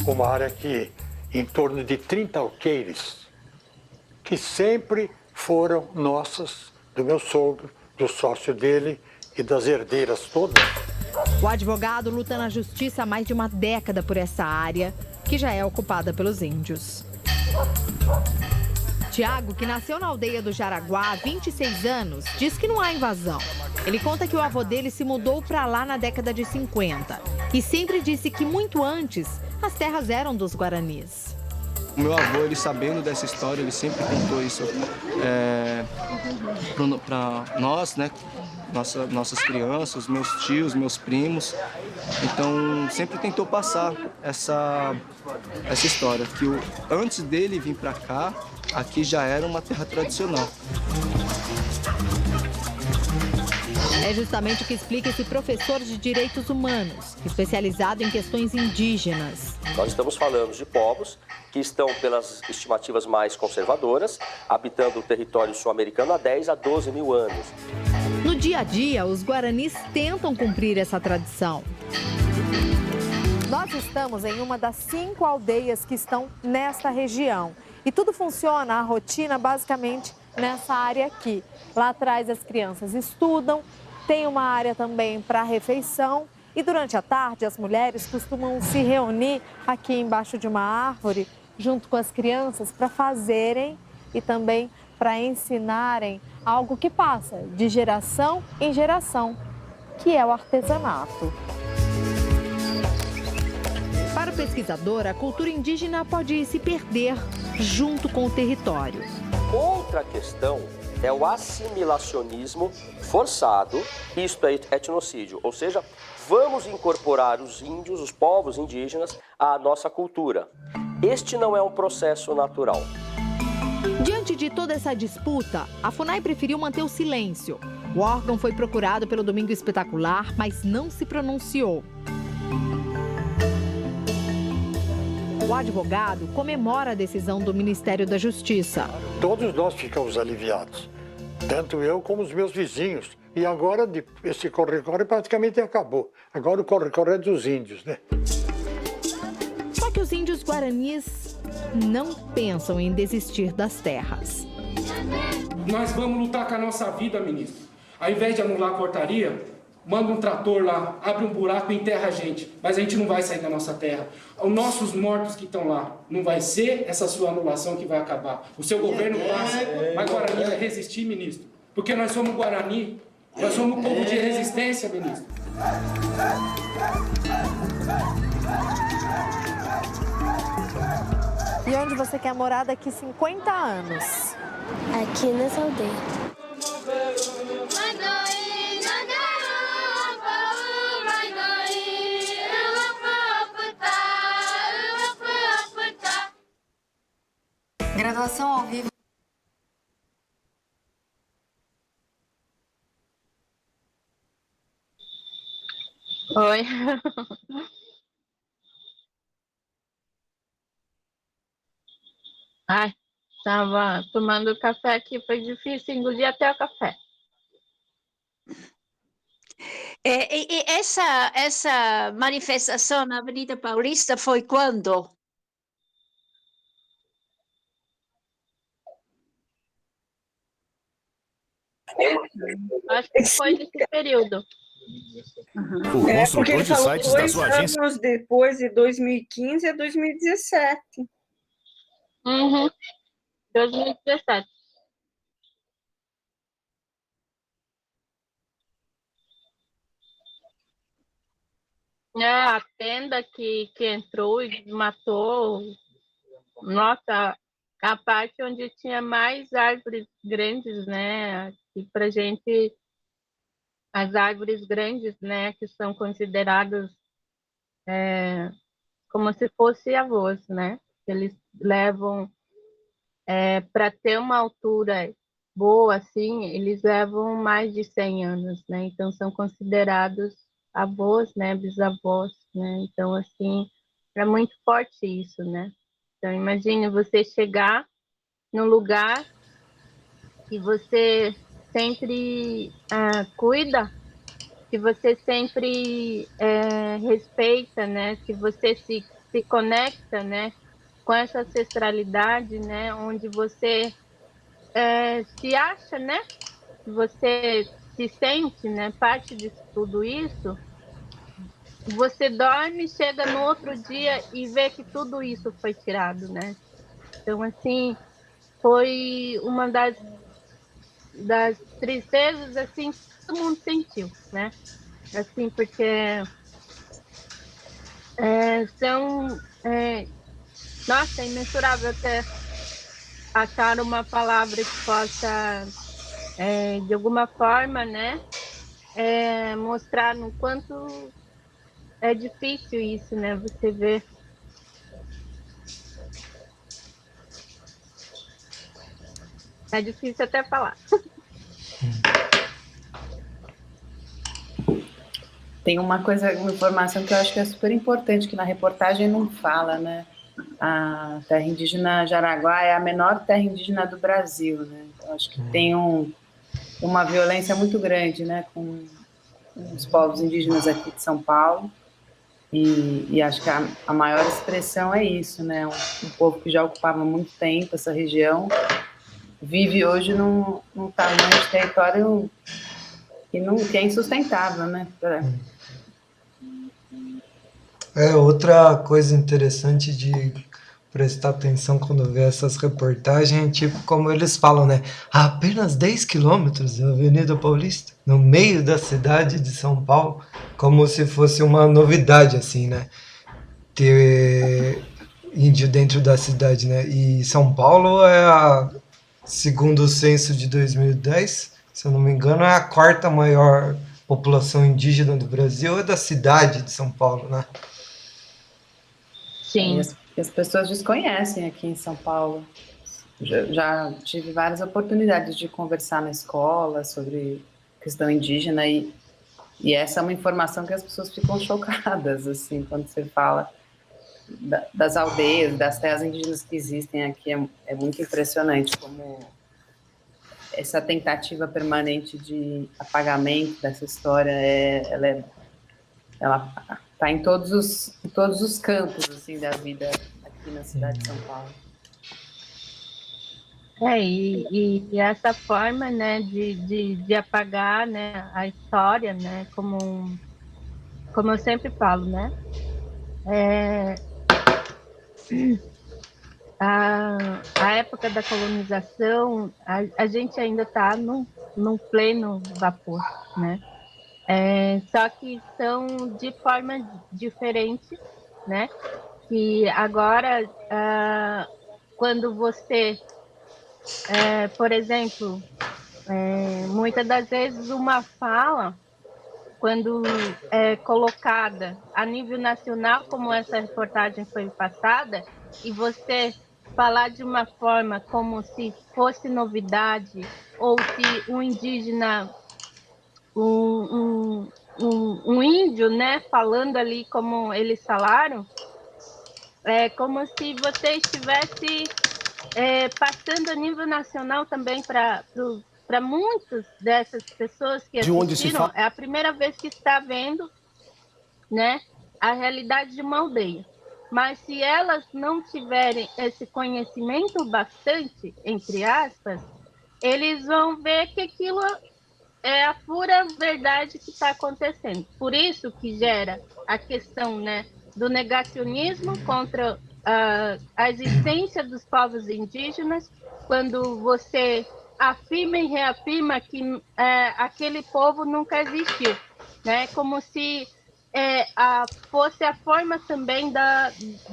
Uma área que em torno de 30 alqueires, que sempre foram nossas, do meu sogro, do sócio dele e das herdeiras todas. O advogado luta na justiça há mais de uma década por essa área, que já é ocupada pelos índios. Tiago, que nasceu na aldeia do Jaraguá há 26 anos, diz que não há invasão. Ele conta que o avô dele se mudou para lá na década de 50 e sempre disse que muito antes as terras eram dos guaranis. O meu avô, ele sabendo dessa história, ele sempre contou isso para nós, né? Nossas crianças, meus tios, meus primos. Então, sempre tentou passar essa história, que antes dele vir para cá, aqui já era uma terra tradicional. É justamente o que explica esse professor de direitos humanos, especializado em questões indígenas. Nós estamos falando de povos que estão, pelas estimativas mais conservadoras, habitando o território sul-americano há 10 a 12 mil anos. No dia a dia, os guaranis tentam cumprir essa tradição. Nós estamos em uma das 5 aldeias que estão nesta região. E tudo funciona, a rotina, basicamente, nessa área aqui. Lá atrás as crianças estudam, tem uma área também para refeição. E durante a tarde, as mulheres costumam se reunir aqui embaixo de uma árvore, junto com as crianças, para fazerem e também para ensinarem algo que passa de geração em geração, que é o artesanato. Para o pesquisador, a cultura indígena pode se perder junto com o território. Outra questão é o assimilacionismo forçado, isto é etnocídio, ou seja, vamos incorporar os índios, os povos indígenas, à nossa cultura. Este não é um processo natural. Diante de toda essa disputa, a FUNAI preferiu manter o silêncio. O órgão foi procurado pelo Domingo Espetacular, mas não se pronunciou. O advogado comemora a decisão do Ministério da Justiça. Todos nós ficamos aliviados, tanto eu como os meus vizinhos. E agora esse corre-corre praticamente acabou. Agora o corre-corre é dos índios, né? Só que os índios guaranis não pensam em desistir das terras. Nós vamos lutar com a nossa vida, ministro. Ao invés de anular a portaria, manda um trator lá, abre um buraco e enterra a gente. Mas a gente não vai sair da nossa terra. Os nossos mortos que estão lá, não vai ser essa sua anulação que vai acabar. O seu governo passa, mas Guarani vai resistir, ministro. Porque nós somos Guarani, nós somos um povo de resistência, ministro. E onde você quer morar daqui 50 anos? Aqui nessa aldeia. Graduação ao vivo. Oi. Ai, tava tomando café aqui, foi difícil engolir até o café. E essa manifestação na Avenida Paulista foi quando? Acho que foi nesse período. O porque ele falou 2 anos depois de 2015 é 2017. 2017. A tenda que entrou e matou, nossa, a parte onde tinha mais árvores grandes, né? E pra gente, as árvores grandes, né, que são consideradas como se fossem avós, né? Eles levam, para ter uma altura boa, assim, eles levam mais de 100 anos, né? Então, são considerados avós, né? Bisavós, né? Então, assim, é muito forte isso, né? Então, imagine você chegar num lugar que você sempre cuida, que você sempre respeita, né? Que você se conecta, né? Com essa ancestralidade, né? Onde você se acha, né? Você se sente, né? Parte de tudo isso. Você dorme, chega no outro dia e vê que tudo isso foi tirado, né? Então, assim, foi uma das tristezas, assim, que todo mundo sentiu, né? Assim, porque nossa, é imensurável até achar uma palavra que possa, de alguma forma, né? Mostrar no quanto é difícil isso, né? Você vê. É difícil até falar. Tem uma informação que eu acho que é super importante, que na reportagem não fala, né? A terra indígena Jaraguá é a menor terra indígena do Brasil, né? Eu acho que tem uma violência muito grande, né? Com os povos indígenas aqui de São Paulo. E acho que a maior expressão é isso, né? Um povo que já ocupava muito tempo essa região, vive hoje num tamanho de território que é insustentável, né? Outra coisa interessante de prestar atenção quando vê essas reportagens, tipo como eles falam, né? Há apenas 10 quilômetros da Avenida Paulista, no meio da cidade de São Paulo, como se fosse uma novidade, assim, né? Ter índio dentro da cidade, né? E São Paulo é a segundo o censo de 2010, se eu não me engano, é a quarta maior população indígena do Brasil, é da cidade de São Paulo, né? Sim. E as pessoas desconhecem aqui em São Paulo. Já tive várias oportunidades de conversar na escola sobre questão indígena e essa é uma informação que as pessoas ficam chocadas, assim, quando você fala das aldeias, das terras indígenas que existem aqui. É muito impressionante como essa tentativa permanente de apagamento dessa história, ela está em todos os campos, assim, da vida aqui na cidade de São Paulo. E essa forma, né, de apagar, né, a história, né, como eu sempre falo, né, a época da colonização, a gente ainda está num pleno vapor, né, só que são de forma diferente, né, que agora, quando você por exemplo, muitas das vezes uma fala, quando é colocada a nível nacional, como essa reportagem foi passada, e você falar de uma forma como se fosse novidade, ou se um indígena, um índio, né, falando ali como eles falaram, é como se você estivesse passando a nível nacional também para muitas dessas pessoas que assistiram. É a primeira vez que está vendo, né, a realidade de uma aldeia. Mas se elas não tiverem esse conhecimento bastante, entre aspas, eles vão ver que aquilo é a pura verdade que está acontecendo. Por isso que gera a questão, né, do negacionismo contra a existência dos povos indígenas, quando você afirma e reafirma que aquele povo nunca existiu, né? Como se fosse a forma também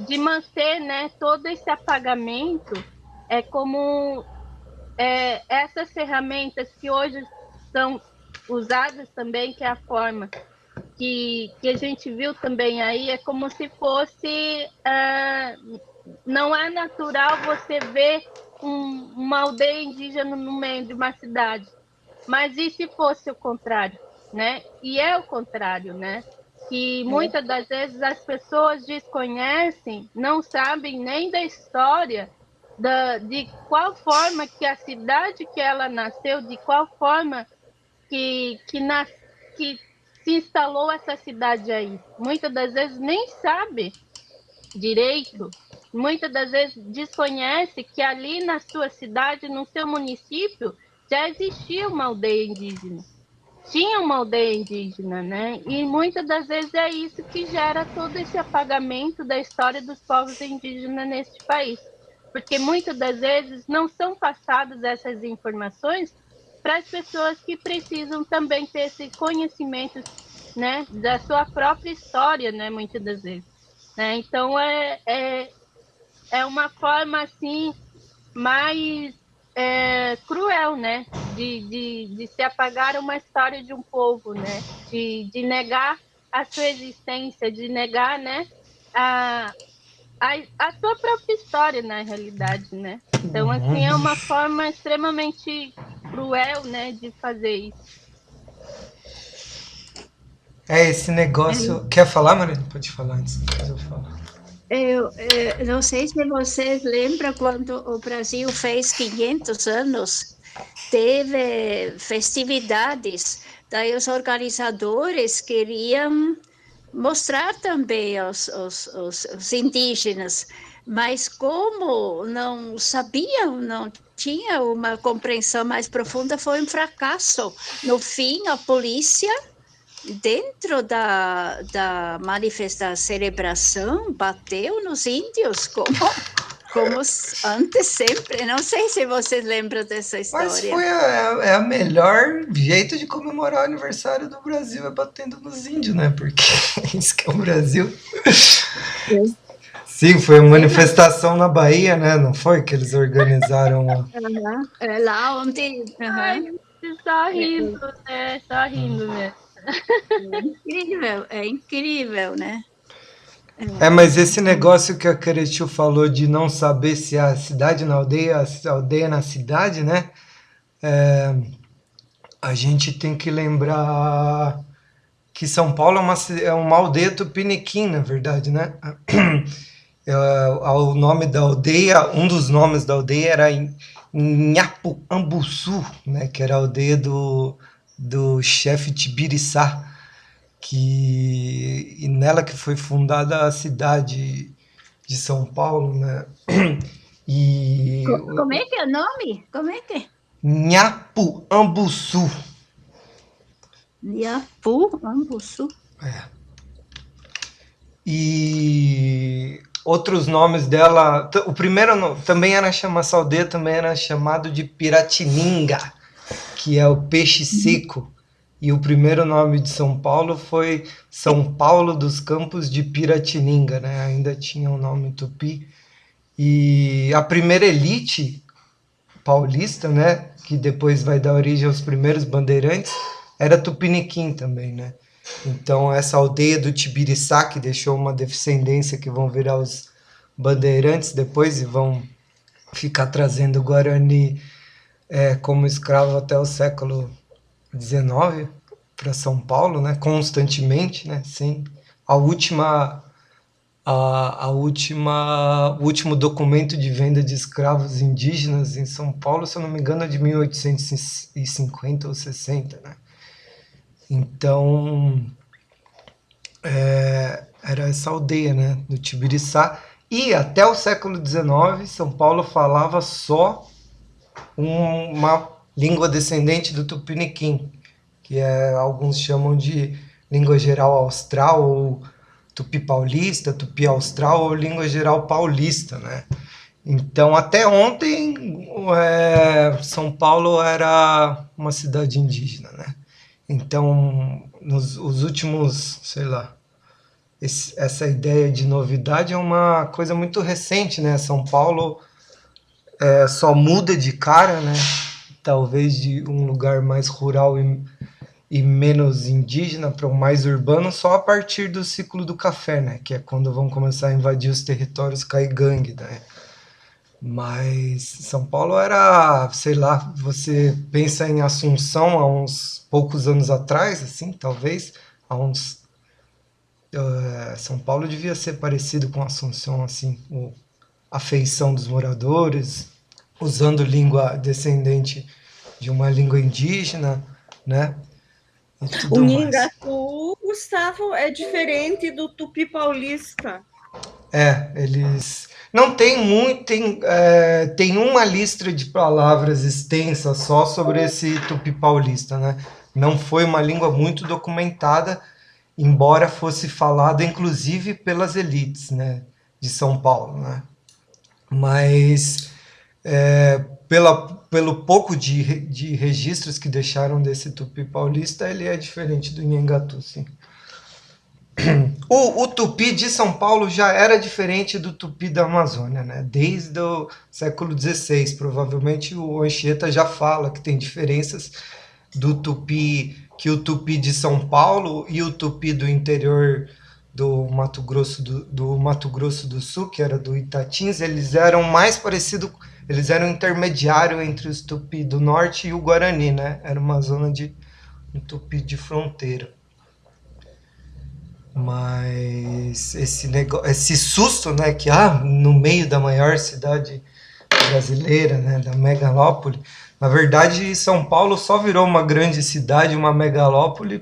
de manter, né, todo esse apagamento, como essas ferramentas que hoje são usadas também, que é a forma que a gente viu também aí, é como se fosse... não é natural você ver uma aldeia indígena no meio de uma cidade. Mas e se fosse o contrário, né? E é o contrário, né? Que muitas das vezes as pessoas desconhecem, não sabem nem da história, de qual forma que a cidade que ela nasceu, de qual forma que se instalou essa cidade aí. Muitas das vezes nem sabe direito, muitas das vezes desconhece que ali na sua cidade, no seu município, já existia uma aldeia indígena. Tinha uma aldeia indígena, né? E muitas das vezes é isso que gera todo esse apagamento da história dos povos indígenas neste país. Porque muitas das vezes não são passadas essas informações para as pessoas que precisam também ter esse conhecimento, né, da sua própria história, né, muitas das vezes. Né? Então, é uma forma, assim, mais cruel, né, de se apagar uma história de um povo, né, de negar a sua existência, de negar, né, a sua própria história, na realidade, né. Então, assim, é uma forma extremamente cruel, né, de fazer isso. Esse negócio... Quer falar, Marina? Pode falar antes, depois eu falo. Eu não sei se vocês lembram quando o Brasil fez 500 anos, teve festividades, daí os organizadores queriam mostrar também os indígenas, mas como não sabiam, não tinha uma compreensão mais profunda, foi um fracasso. No fim, a polícia, dentro da manifestação, celebração, bateu nos índios, como antes sempre. Não sei se vocês lembram dessa história. Mas foi a melhor jeito de comemorar o aniversário do Brasil, é batendo nos índios, né? Porque é isso que é o Brasil. Sim, foi uma manifestação na Bahia, né? Não foi que eles organizaram? É lá onde... Ai, só rindo, né? Só rindo mesmo. É incrível, né? Mas esse negócio que a Querechu falou de não saber se a cidade na aldeia, a aldeia na cidade, né? A gente tem que lembrar que São Paulo é uma aldeia tupiniquim, na verdade, né? O nome da aldeia, um dos nomes da aldeia era Nhapuambuçu, né? Que era a aldeia do chefe Tibiriçá, e nela que foi fundada a cidade de São Paulo, né? E Como é que é o nome? Como é que é? Nhapuambuçu. Nhapuambuçu. E outros nomes dela, o primeiro também era essa aldeia também era chamado de Piratininga, que é o peixe seco. E o primeiro nome de São Paulo foi São Paulo dos Campos de Piratininga, né? Ainda tinha o nome tupi. E a primeira elite paulista, né? Que depois vai dar origem aos primeiros bandeirantes, era tupiniquim também, né? Então essa aldeia do Tibiriçá, que deixou uma descendência que vão virar os bandeirantes depois e vão ficar trazendo o Guarani como escravo até o século XIX para São Paulo, né? Constantemente, né? Sim. O último documento de venda de escravos indígenas em São Paulo, se eu não me engano, é de 1850 ou 60, né? Então, era essa aldeia, né, do Tibiriçá. E até o século XIX, São Paulo falava só uma língua descendente do tupiniquim, que alguns chamam de língua geral austral, ou tupi paulista, tupi austral, ou língua geral paulista, né? Então, até ontem, São Paulo era uma cidade indígena, né? Então, os últimos, sei lá, essa ideia de novidade é uma coisa muito recente, né? São Paulo só muda de cara, né? Talvez de um lugar mais rural e menos indígena para o mais urbano só a partir do ciclo do café, né? Que é quando vão começar a invadir os territórios caigangue, né? Mas São Paulo era, sei lá, você pensa em Assunção há uns poucos anos atrás, assim, talvez, São Paulo devia ser parecido com Assunção, assim, a feição dos moradores, usando língua descendente de uma língua indígena, né? O Nhangatu, Gustavo, é diferente do tupi paulista. Eles não tem muito, tem uma lista de palavras extensa só sobre esse tupi paulista, né? Não foi uma língua muito documentada, embora fosse falada inclusive pelas elites, né, de São Paulo, né? Mas pelo pouco de registros que deixaram desse tupi paulista, ele é diferente do Nhangatu, sim. O tupi de São Paulo já era diferente do tupi da Amazônia, né? Desde o século XVI. Provavelmente o Anchieta já fala que tem diferenças do tupi, que o tupi de São Paulo e o tupi do interior do Mato Grosso do Sul, que era do Itatins, eles eram mais parecidos, eles eram intermediário entre os tupi do norte e o Guarani, né? Era uma zona de um tupi de fronteira. Mas esse susto, né, que no meio da maior cidade brasileira, né, da megalópole, na verdade São Paulo só virou uma grande cidade, uma megalópole,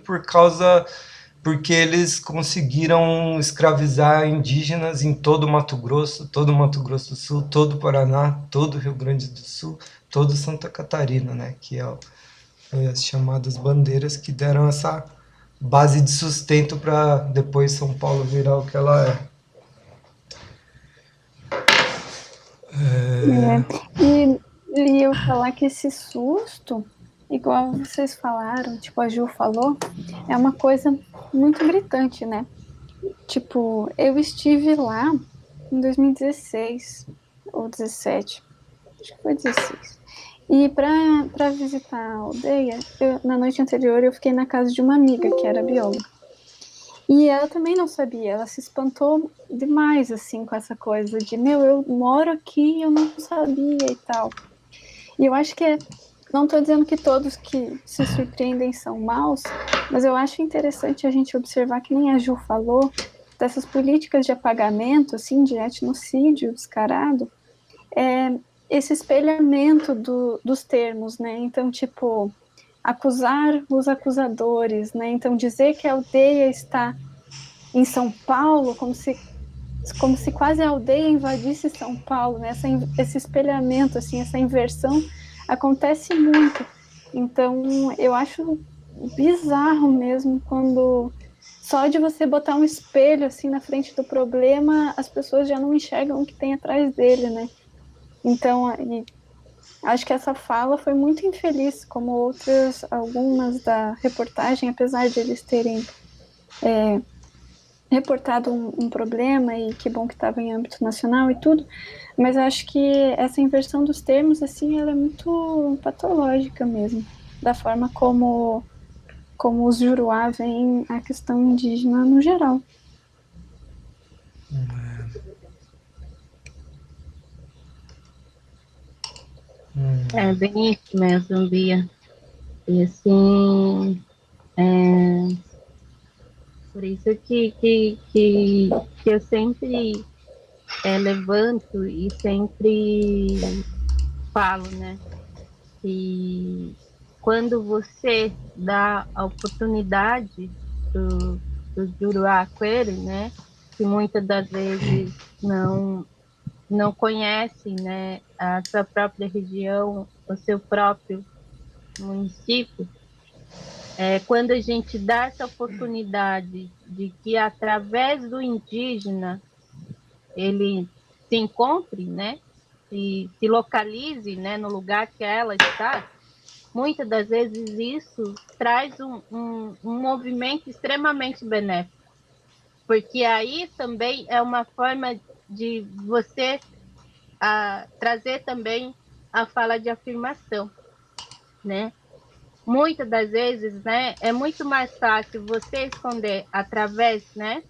porque eles conseguiram escravizar indígenas em todo o Mato Grosso do Sul, todo o Paraná, todo o Rio Grande do Sul, todo Santa Catarina, né, que as chamadas bandeiras que deram essa base de sustento para depois São Paulo virar o que ela é. E eu falar que esse susto, igual vocês falaram, tipo a Ju falou, é uma coisa muito gritante, né? Tipo, eu estive lá em 2016 ou 17, acho que foi 16. E para visitar a aldeia, na noite anterior eu fiquei na casa de uma amiga que era bióloga. E ela também não sabia, ela se espantou demais, assim, com essa coisa de, eu moro aqui e eu não sabia e tal. E eu acho que não estou dizendo que todos que se surpreendem são maus, mas eu acho interessante a gente observar, que nem a Ju falou, dessas políticas de apagamento, assim, de etnocídio descarado, esse espelhamento dos termos, né? Então, tipo, acusar os acusadores, né? Então, dizer que a aldeia está em São Paulo, como se quase a aldeia invadisse São Paulo, né? Esse espelhamento, assim, essa inversão acontece muito. Então, eu acho bizarro mesmo quando só de você botar um espelho assim na frente do problema, as pessoas já não enxergam o que tem atrás dele, né? Então, acho que essa fala foi muito infeliz, como algumas da reportagem, apesar de eles terem reportado um problema, e que bom que estava em âmbito nacional e tudo, mas acho que essa inversão dos termos, assim, ela é muito patológica mesmo, da forma como os Juruá veem a questão indígena no geral. É bem isso mesmo, Bia. E assim, por isso que eu sempre levanto e sempre falo, né? Que quando você dá a oportunidade do Juruá Query, né? Que muitas das vezes não conhecem, né, a sua própria região, o seu próprio município, quando a gente dá essa oportunidade de que através do indígena ele se encontre, né, se localize, né, no lugar que ela está, muitas das vezes isso traz um movimento extremamente benéfico, porque aí também é uma forma de você trazer também a fala de afirmação, né? Muitas das vezes, né, é muito mais fácil você esconder através, né,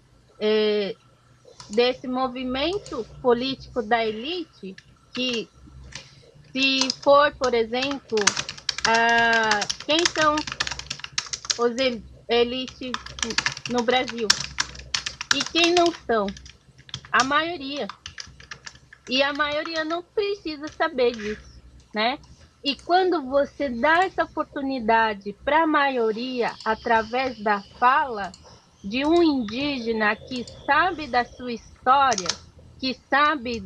desse movimento político da elite, que se for, por exemplo, quem são os elites no Brasil e quem não são? A maioria. E a maioria não precisa saber disso, né? E quando você dá essa oportunidade para a maioria através da fala de um indígena que sabe da sua história, que sabe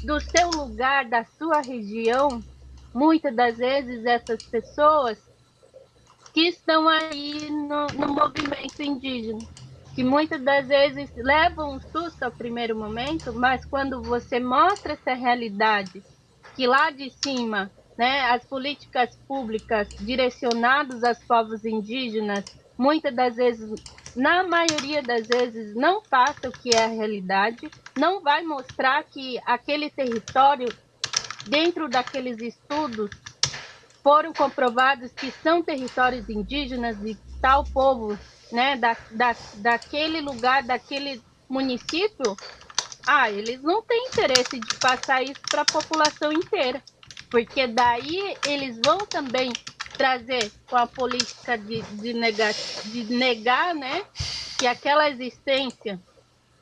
do seu lugar, da sua região, muitas das vezes essas pessoas que estão aí no movimento indígena, que muitas das vezes levam um susto ao primeiro momento, mas quando você mostra essa realidade, que lá de cima, né, as políticas públicas direcionadas aos povos indígenas, muitas das vezes, na maioria das vezes, não passa o que é a realidade, não vai mostrar que aquele território, dentro daqueles estudos, foram comprovados que são territórios indígenas e tal povo, né, daquele lugar, daquele município, eles não têm interesse de passar isso para a população inteira, porque daí eles vão também trazer com a política de negar, né, que aquela existência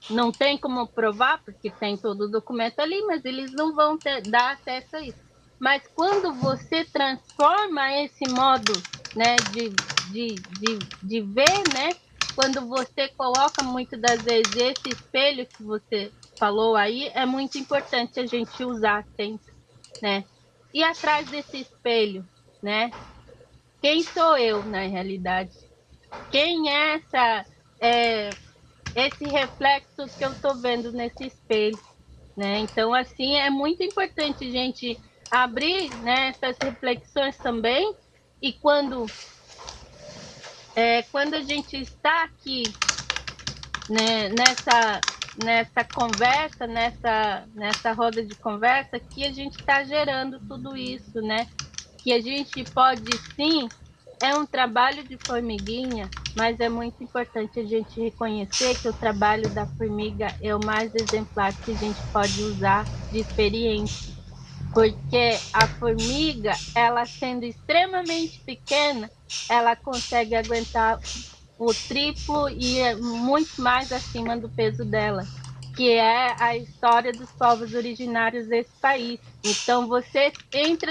não tem como provar, porque tem todo o documento ali, mas eles não vão dar acesso a isso. Mas quando você transforma esse modo, né, de ver, né, quando você coloca muitas das vezes esse espelho que você falou aí, é muito importante a gente usar sempre, né? E atrás desse espelho, né? Quem sou eu na realidade? Quem é esse reflexo que eu estou vendo nesse espelho, né? Então, assim, é muito importante a gente abrir, né, essas reflexões também, e quando a gente está aqui, né, nessa conversa, nessa roda de conversa, que a gente está gerando tudo isso, né? Que a gente pode, sim, é um trabalho de formiguinha, mas é muito importante a gente reconhecer que o trabalho da formiga é o mais exemplar que a gente pode usar de experiência. Porque a formiga, ela sendo extremamente pequena, ela consegue aguentar o triplo e muito mais acima do peso dela, que é a história dos povos originários desse país. Então você entra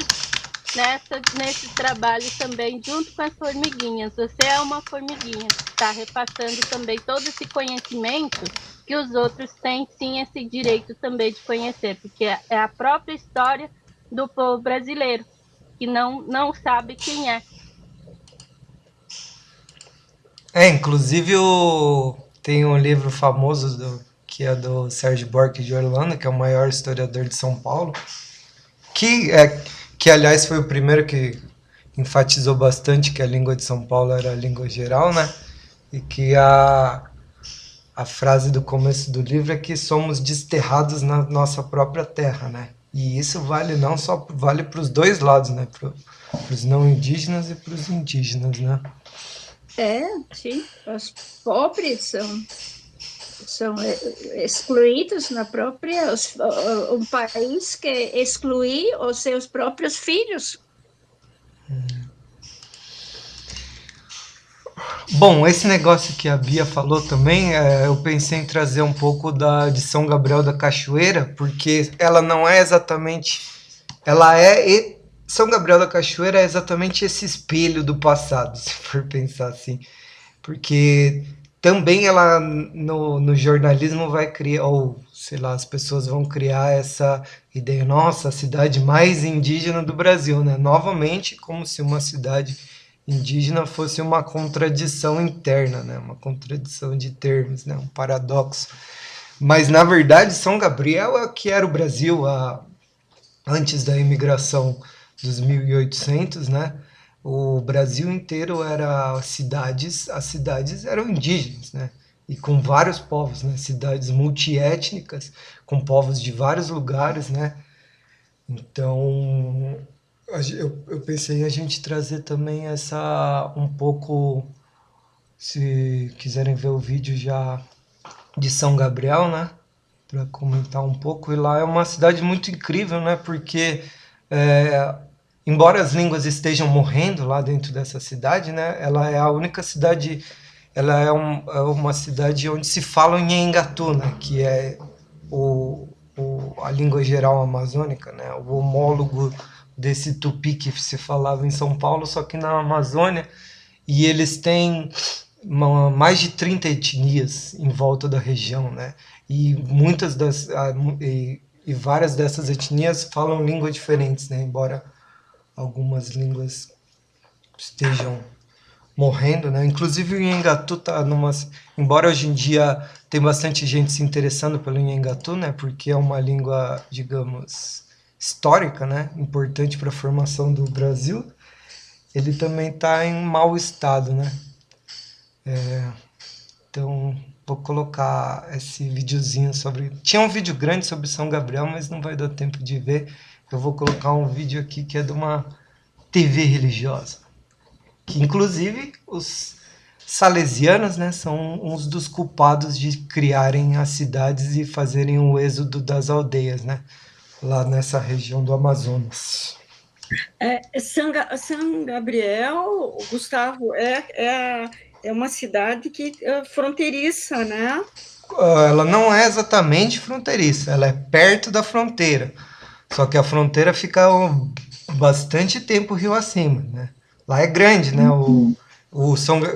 nesse trabalho também junto com as formiguinhas. Você é uma formiguinha que está repassando também todo esse conhecimento que os outros têm sim esse direito também de conhecer, porque é a própria história do povo brasileiro, que não sabe quem é. Inclusive tem um livro famoso que é do Sérgio Buarque de Holanda, que é o maior historiador de São Paulo, que aliás foi o primeiro que enfatizou bastante que a língua de São Paulo era a língua geral, né? E que a frase do começo do livro é que somos desterrados na nossa própria terra, né? E isso vale não só vale para os dois lados, né? Para os não indígenas e para os indígenas, né? Sim, os pobres são excluídos na própria... um país que exclui os seus próprios filhos. Bom, esse negócio que a Bia falou também, eu pensei em trazer um pouco de São Gabriel da Cachoeira, porque ela não é exatamente... São Gabriel da Cachoeira é exatamente esse espelho do passado, se for pensar assim. Porque também ela, no jornalismo, vai criar, ou sei lá, as pessoas vão criar essa ideia, nossa, a cidade mais indígena do Brasil, né? Novamente, como se uma cidade indígena fosse uma contradição interna, né? Uma contradição de termos, né? Um paradoxo. Mas, na verdade, São Gabriel é o que era o Brasil antes da imigração dos 1800, né? O Brasil inteiro era as cidades eram indígenas, né? E com vários povos, né? Cidades multiétnicas, com povos de vários lugares, né? Então, eu pensei em a gente trazer também um pouco, se quiserem ver o vídeo já de São Gabriel, né? Para comentar um pouco. E lá é uma cidade muito incrível, né? Porque embora as línguas estejam morrendo lá dentro dessa cidade, né, ela é a única cidade, ela é uma cidade onde se fala em Nhengatu, né, que é a língua geral amazônica, né, o homólogo desse tupi que se falava em São Paulo, só que na Amazônia, e eles têm mais de 30 etnias em volta da região, né, e e várias dessas etnias falam línguas diferentes, né, embora algumas línguas estejam morrendo, né? Inclusive o Nhengatu tá embora hoje em dia tem bastante gente se interessando pelo Nhengatu, né? Porque é uma língua, digamos, histórica, né? Importante para a formação do Brasil. Ele também está em mau estado, né? Então vou colocar esse videozinho tinha um vídeo grande sobre São Gabriel, mas não vai dar tempo de ver. Eu vou colocar um vídeo aqui que é de uma TV religiosa, que inclusive os salesianos, né, são uns dos culpados de criarem as cidades e fazerem o êxodo das aldeias, né, lá nessa região do Amazonas. São Gabriel, Gustavo, é uma cidade que é fronteiriça, né? Ela não é exatamente fronteiriça, ela é perto da fronteira. Só que a fronteira fica bastante tempo rio acima, né? Lá é grande, né?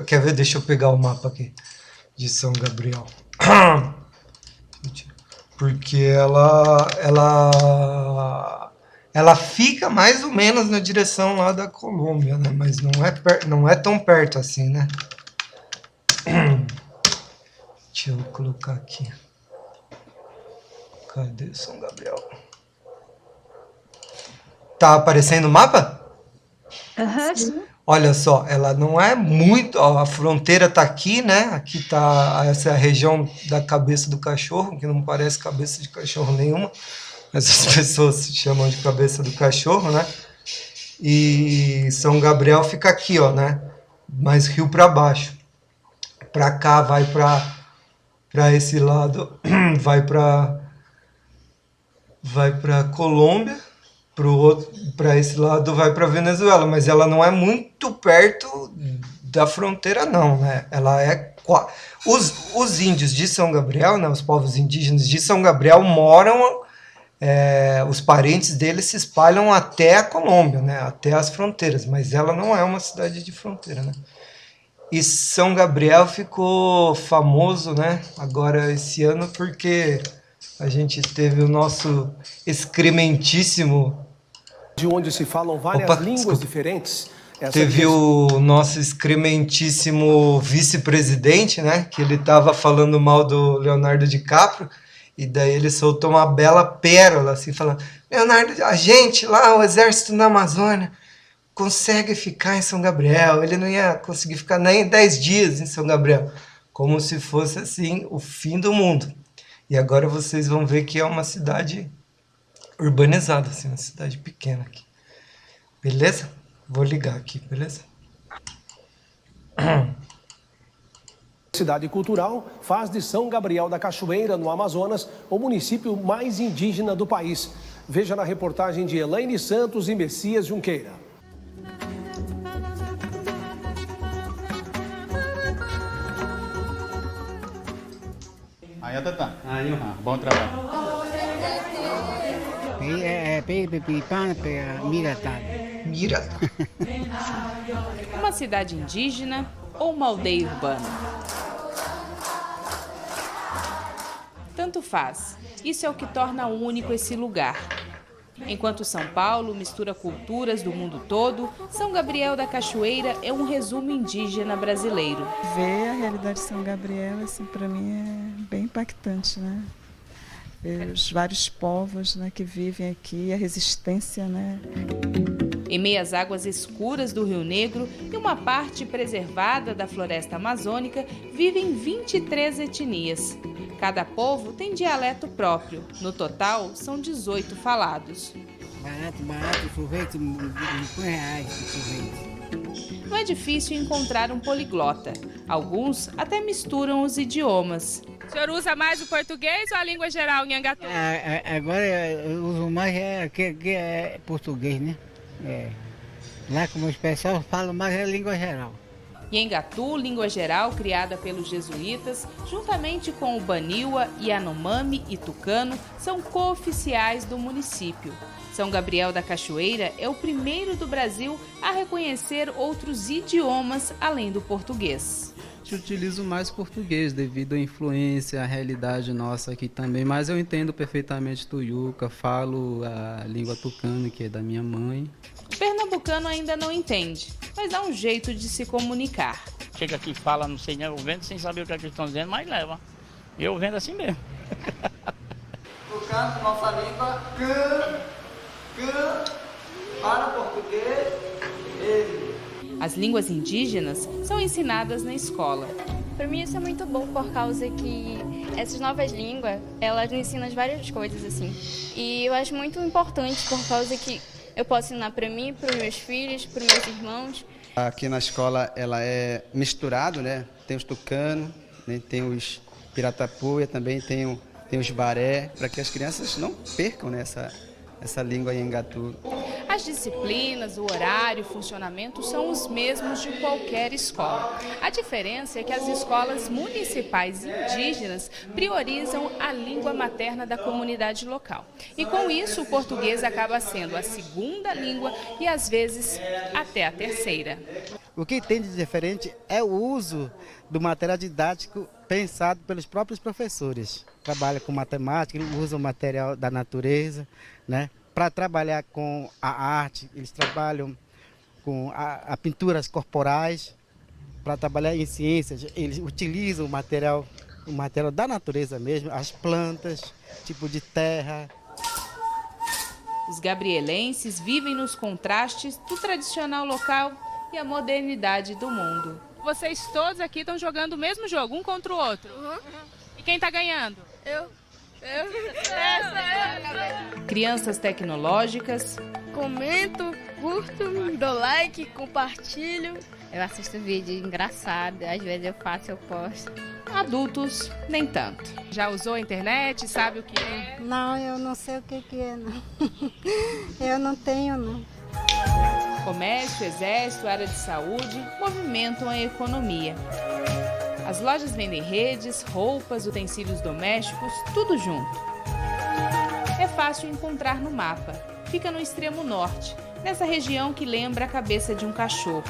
Quer ver? Deixa eu pegar o mapa aqui de São Gabriel. Porque ela fica mais ou menos na direção lá da Colômbia, né? Mas não é tão perto assim, né? Deixa eu colocar aqui. Cadê São Gabriel? Tá aparecendo o mapa? Olha só, ela não é muito... Ó, a fronteira tá aqui, né? Aqui tá... Essa é a região da cabeça do cachorro, que não parece cabeça de cachorro nenhuma. Mas as pessoas chamam de cabeça do cachorro, né? E São Gabriel fica aqui, ó, né? Mais rio para baixo. Para cá vai para esse lado, vai para Colômbia, para esse lado vai para Venezuela, mas ela não é muito perto da fronteira não, né? Ela é os índios de São Gabriel, né? Os povos indígenas de São Gabriel moram, os parentes deles se espalham até a Colômbia, né? Até as fronteiras, mas ela não é uma cidade de fronteira, né? E São Gabriel ficou famoso, né? Agora esse ano porque a gente teve o nosso excrementíssimo... De onde se falam várias línguas diferentes. Teve o nosso excrementíssimo vice-presidente, né? Que ele estava falando mal do Leonardo DiCaprio. E daí ele soltou uma bela pérola, assim, falando... Leonardo, a gente lá, o exército na Amazônia... consegue ficar em São Gabriel, ele não ia conseguir ficar nem 10 dias em São Gabriel, como se fosse assim o fim do mundo. E agora vocês vão ver que é uma cidade urbanizada, assim, uma cidade pequena aqui. Beleza? Vou ligar aqui, beleza? Cidade cultural faz de São Gabriel da Cachoeira, no Amazonas, o município mais indígena do país. Veja na reportagem de Elaine Santos e Messias Junqueira. Aí, Tatá. Bom trabalho. Miratá. Uma cidade indígena ou uma aldeia urbana? Tanto faz. Isso é o que torna único esse lugar. Enquanto São Paulo mistura culturas do mundo todo, São Gabriel da Cachoeira é um resumo indígena brasileiro. Ver a realidade de São Gabriel, assim, para mim é bem impactante, né? Ver os vários povos, né, que vivem aqui, a resistência, né? Em meio às águas escuras do Rio Negro e uma parte preservada da floresta amazônica, vivem 23 etnias. Cada povo tem dialeto próprio. No total, são 18 falados. Barato, sorvete, R$5, sorvete. Não é difícil encontrar um poliglota. Alguns até misturam os idiomas. O senhor usa mais o português ou a língua geral em Angatu? Agora eu uso mais é português, né? Lá como os pessoal falam mais é língua geral. Nhengatu, língua geral criada pelos jesuítas, juntamente com o Baniwa, Yanomami e Tucano, são cooficiais do município. São Gabriel da Cachoeira é o primeiro do Brasil a reconhecer outros idiomas além do português. Eu utilizo mais português devido à influência, à realidade nossa aqui também, mas eu entendo perfeitamente tuiuca, falo a língua tucano, que é da minha mãe. Pernambucano ainda não entende, mas dá um jeito de se comunicar. Chega aqui e fala, não sei nem, eu vendo sem saber o que eles estão dizendo, mas leva. Eu vendo assim mesmo. Tucano, nossa língua, para português, ele. As línguas indígenas são ensinadas na escola. Para mim isso é muito bom por causa que essas novas línguas, elas me ensinam várias coisas assim. E eu acho muito importante por causa que eu posso ensinar para mim, para os meus filhos, para os meus irmãos. Aqui na escola ela é misturado, né? Tem os tucanos, né? Tem os piratapuia, também tem os baré, para que as crianças não percam, né, essa língua nhengatu. As disciplinas, o horário, o funcionamento são os mesmos de qualquer escola. A diferença é que as escolas municipais indígenas priorizam a língua materna da comunidade local. E com isso, o português acaba sendo a segunda língua e, às vezes, até a terceira. O que tem de diferente é o uso do material didático pensado pelos próprios professores. Trabalha com matemática, usa o material da natureza, né? Para trabalhar com a arte, eles trabalham com a pinturas corporais. Para trabalhar em ciências, eles utilizam o material da natureza mesmo, as plantas, tipo de terra. Os gabrielenses vivem nos contrastes do tradicional local e a modernidade do mundo. Vocês todos aqui estão jogando o mesmo jogo, um contra o outro. E quem está ganhando? Eu. Crianças tecnológicas. Comento, curto, dou like, compartilho. Eu assisto vídeo engraçado, às vezes eu faço, eu posto. Adultos, nem tanto. Já usou a internet, sabe o que é? Não, eu não sei o que é, não. Eu não tenho, não. Comércio, exército, área de saúde movimentam a economia. As lojas vendem redes, roupas, utensílios domésticos, tudo junto. É fácil encontrar no mapa. Fica no extremo norte, nessa região que lembra a cabeça de um cachorro.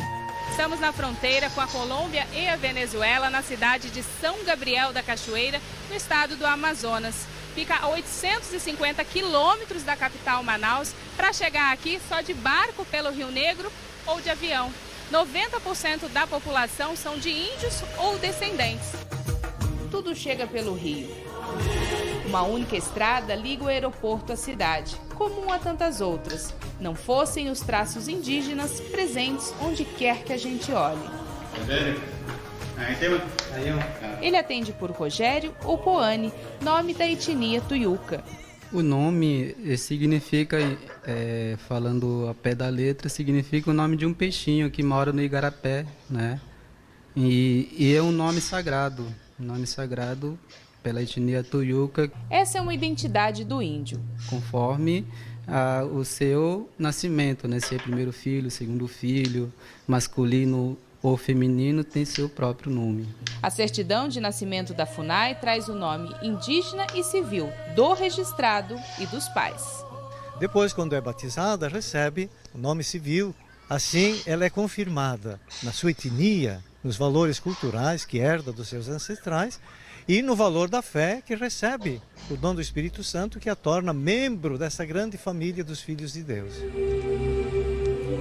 Estamos na fronteira com a Colômbia e a Venezuela, na cidade de São Gabriel da Cachoeira, no estado do Amazonas. Fica a 850 quilômetros da capital Manaus. Para chegar aqui, só de barco pelo Rio Negro ou de avião. 90% da população são de índios ou descendentes. Tudo chega pelo rio. Uma única estrada liga o aeroporto à cidade, comum a tantas outras, não fossem os traços indígenas presentes onde quer que a gente olhe. Ele atende por Rogério ou Poane, nome da etnia tuiuca. O nome significa, falando a pé da letra, significa o nome de um peixinho que mora no igarapé, né? E é um nome sagrado pela etnia tuiuca. Essa é uma identidade do índio. Conforme o seu nascimento, né? Se é primeiro filho, segundo filho, masculino ou feminino, tem seu próprio nome. A certidão de nascimento da FUNAI traz o nome indígena e civil do registrado e dos pais. Depois, quando é batizada, recebe o nome civil. Assim, ela é confirmada na sua etnia, nos valores culturais que herda dos seus ancestrais e no valor da fé que recebe o dom do Espírito Santo, que a torna membro dessa grande família dos filhos de Deus.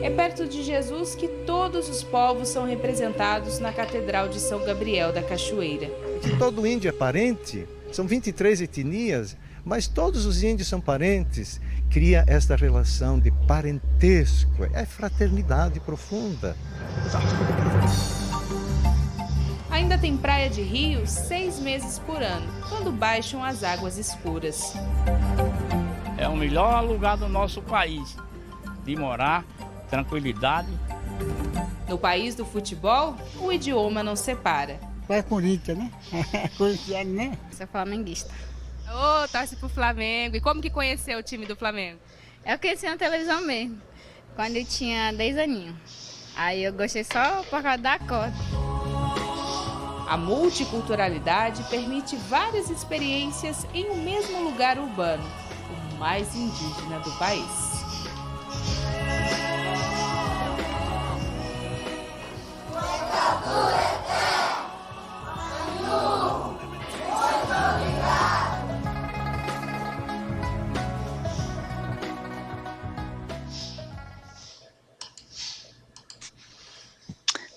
É perto de Jesus que todos os povos são representados na Catedral de São Gabriel da Cachoeira. Que todo índio é parente, são 23 etnias, mas todos os índios são parentes. Cria esta relação de parentesco, é fraternidade profunda. Ainda tem praia de rio 6 meses por ano, quando baixam as águas escuras. É o melhor lugar do nosso país, de morar, tranquilidade. No país do futebol, o idioma não separa. É Corinthians, né? Corinthians, né? Sou flamenguista. Torce pro Flamengo. E como que conheceu o time do Flamengo? Eu conheci na televisão mesmo, quando eu tinha 10 aninhos. Aí eu gostei só por causa da cor. A multiculturalidade permite várias experiências em um mesmo lugar urbano, o mais indígena do país.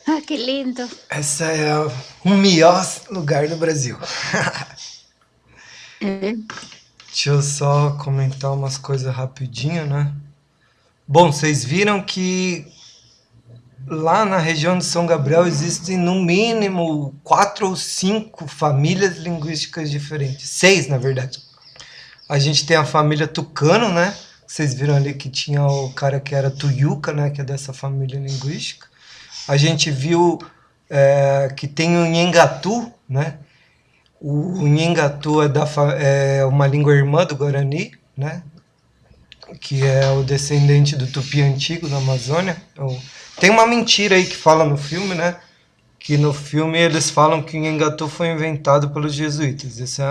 Ah, que lindo. Essa é o melhor lugar do Brasil. Deixa eu só comentar umas coisas rapidinho, né? Bom, vocês viram que lá na região de São Gabriel existem no mínimo 4 ou 5 famílias linguísticas diferentes. 6, na verdade. A gente tem a família Tucano, né? Vocês viram ali que tinha o cara que era Tuiuca, né? Que é dessa família linguística. A gente viu que tem o Nhengatu, né? O Nhengatu é uma língua irmã do Guarani, né? Que é o descendente do Tupi antigo da Amazônia. Tem uma mentira aí que fala no filme, né? Que no filme eles falam que o Nhengatu foi inventado pelos jesuítas. Essa